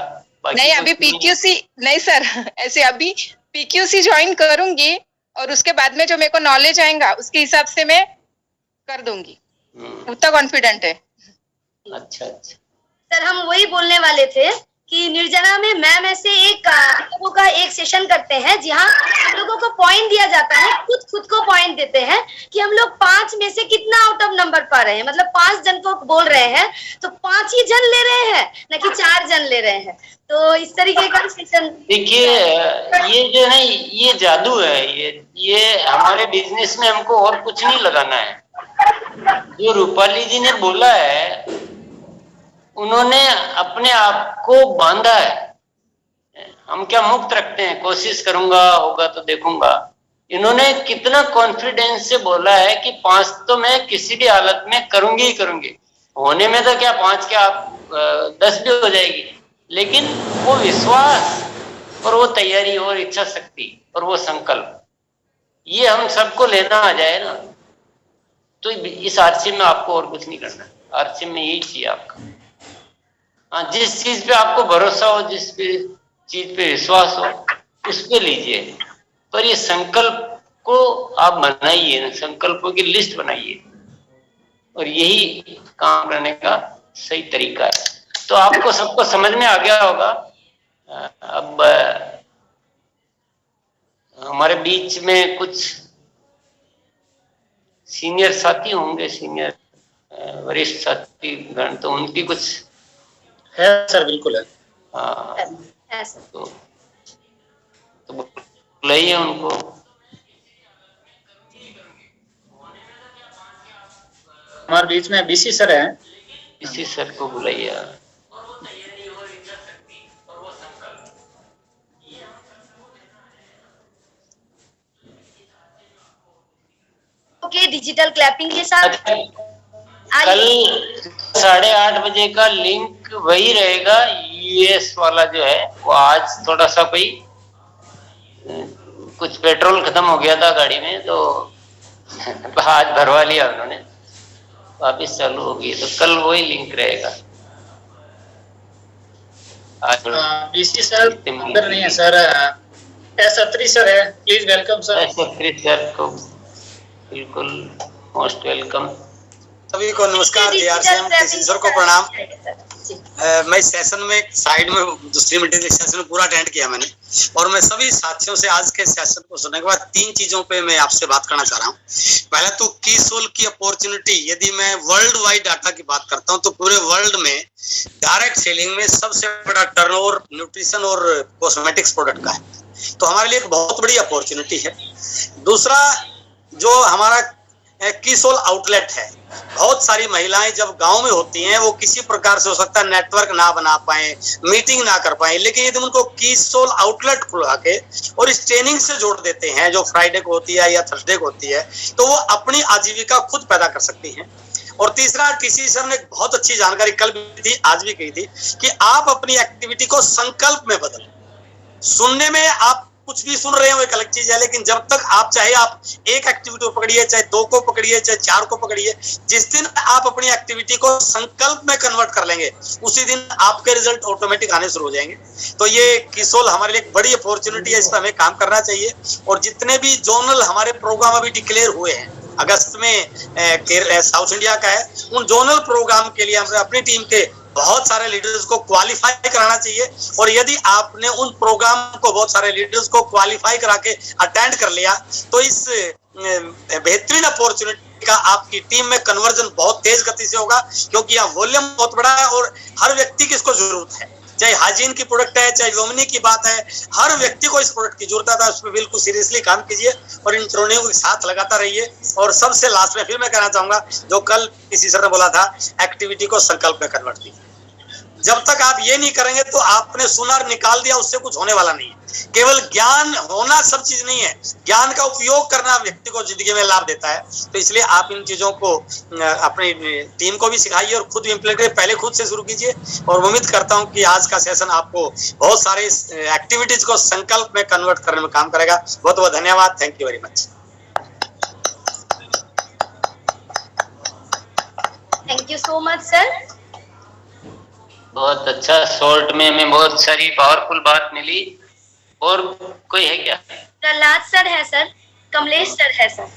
नहीं अभी पीक्यूसी नहीं सर, ऐसे अभी पीक्यूसी ज्वाइन करूंगी और उसके बाद में जो मेरे को नॉलेज आएगा उसके हिसाब से मैं कर दूंगी, उतना कॉन्फिडेंट है। अच्छा अच्छा सर हम वही बोलने वाले थे कि निर्जना में मैम ऐसे एक लोगों का एक सेशन करते हैं जहाँ हम लोगों को पॉइंट दिया जाता है, खुद को पॉइंट देते हैं कि हम लोग 5 में से कितना आउट ऑफ नंबर पा रहे हैं, मतलब 5 जन को बोल रहे हैं तो 5 ही जन ले रहे हैं, न कि 4 जन ले रहे हैं। तो इस तरीके का सेशन। देखिए ये जो है ये जादू है, ये हमारे बिजनेस में हमको और कुछ नहीं लगाना है। जो रूपाली जी ने बोला है, उन्होंने अपने आप को बांधा है। हम क्या मुक्त रखते हैं, कोशिश करूंगा होगा तो देखूंगा। इन्होंने कितना कॉन्फिडेंस से बोला है कि 5 तो मैं किसी भी हालत में करूंगी ही करूंगी। होने में तो क्या 5 क्या आप 10 भी हो जाएगी, लेकिन वो विश्वास और वो तैयारी और इच्छा शक्ति और वो संकल्प, ये हम सबको लेना आ जाए ना, तो इस आरसी में आपको और कुछ नहीं करना। आरसी में यही चाहिए आपका। हाँ, जिस चीज पे आपको भरोसा हो, जिस चीज पे विश्वास हो, उस पे लीजिए। पर ये संकल्प को आप बनाइए, संकल्पों की लिस्ट बनाइए, और यही काम करने का सही तरीका है। तो आपको सबको समझ में आ गया होगा। अब हमारे बीच में कुछ सीनियर साथी होंगे, सीनियर वरिष्ठ साथी गण, तो उनकी कुछ है सर? बिल्कुल है। हाँ तो बुलाइए उनको। हमारे बीच में बीसी सर है, बीसी सर को बुलाइए। ओके, डिजिटल क्लैपिंग के साथ कल 8:30 बजे का लिंक वही रहेगा। यूएस वाला जो है वो आज थोड़ा सा भाई कुछ पेट्रोल खत्म हो गया था गाड़ी में, तो आज भरवा लिया उन्होंने, वापिस चालू हो गई। तो कल वही लिंक रहेगा। बीसी सर अंदर नहीं है सर, एस अत्री सर है, please welcome sir. S Atri sir को बिल्कुल मोस्ट वेलकम। सभी को नमस्कार। केसी सर को प्रणाम। मैं सेशन में साइड में दूसरी मीटिंग सेशन में पूरा अटेंड किया मैंने, और मैं सभी साथियों से आज के सेशन को सुनने के बाद 3 चीजों पे मैं आपसे बात करना चाह रहा हूँ। पहला तो कीसोल की अपॉर्चुनिटी, यदि मैं वर्ल्ड वाइड डाटा की बात करता हूँ तो पूरे वर्ल्ड में डायरेक्ट सेलिंग में सबसे बड़ा टर्नओवर न्यूट्रिशन और कॉस्मेटिक्स प्रोडक्ट का है, तो हमारे लिए एक बहुत बड़ी अपॉर्चुनिटी है। दूसरा, जो हमारा कीसोल आउटलेट है, बहुत सारी महिलाएं जब गांव में होती हैं वो किसी प्रकार से हो सकता है नेटवर्क ना बना पाए, मीटिंग ना कर पाए, लेकिन यदि उनको कीसोल आउटलेट खुला के और इस ट्रेनिंग से जोड़ देते हैं जो फ्राइडे को होती है या थर्सडे को होती है, तो वो अपनी आजीविका खुद पैदा कर सकती हैं। और तीसरा, किसी सर ने बहुत अच्छी जानकारी कल भी थी, आज भी कही थी कि आप अपनी एक्टिविटी को संकल्प में बदलें। सुनने में आप कुछ भी सुन रहे हो एक अलग चीज है, लेकिन जब तक आप चाहे आप एक एक्टिविटी को पकड़िए, चाहे 2 को पकड़िए, चाहे 4 को पकड़िए, जिस दिन आप अपनी एक्टिविटी को संकल्प में कन्वर्ट कर लेंगे उसी दिन आपके रिजल्ट ऑटोमेटिक आने शुरू हो जाएंगे। तो ये किसोल हमारे लिए एक बड़ी अपॉर्चुनिटी है, इस पर हमें काम करना चाहिए। और जितने भी जोनल हमारे प्रोग्राम अभी डिक्लेयर हुए हैं, अगस्त में साउथ इंडिया का है, उन जोनल प्रोग्राम के लिए हमें अपनी टीम के बहुत सारे लीडर्स को क्वालिफाई कराना चाहिए। और यदि आपने उन प्रोग्राम को बहुत सारे लीडर्स को क्वालिफाई करा के अटेंड कर लिया तो इस बेहतरीन अपॉर्चुनिटी का आपकी टीम में कन्वर्जन बहुत तेज गति से होगा, क्योंकि यहाँ वॉल्यूम बहुत बड़ा है और हर व्यक्ति की इसको जरूरत है। चाहे हाइजीन की प्रोडक्ट है, चाहे वोमिनी की बात है, हर व्यक्ति को इस प्रोडक्ट की जरूरत है। उस पर बिल्कुल सीरियसली काम कीजिए और इन ट्रेनिंग के साथ लगाता रहिए। और सबसे लास्ट में फिर मैं कहना चाहूंगा, जो कल किसी सर ने बोला था, एक्टिविटी को संकल्प में कन्वर्ट कीजिए। जब तक आप ये नहीं करेंगे तो आपने सुना और निकाल दिया, उससे कुछ होने वाला नहीं है। केवल ज्ञान होना सब चीज नहीं है, ज्ञान का उपयोग करना व्यक्ति को जिंदगी में लाभ देता है। तो इसलिए आप इन चीजों को अपनी टीम को भी सिखाइए और खुद इम्प्लीमेंट करिए, पहले खुद से शुरू कीजिए। और उम्मीद करता हूं कि आज का सेशन आपको बहुत सारे एक्टिविटीज को संकल्प में कन्वर्ट करने में काम करेगा। बहुत बहुत धन्यवाद। Thank you very much. Thank you so much sir. बहुत अच्छा, शॉर्ट में हमें बहुत सारी पावरफुल बात मिली। और कोई है क्या? प्रहलाद सर है सर, कमलेश सर है सर।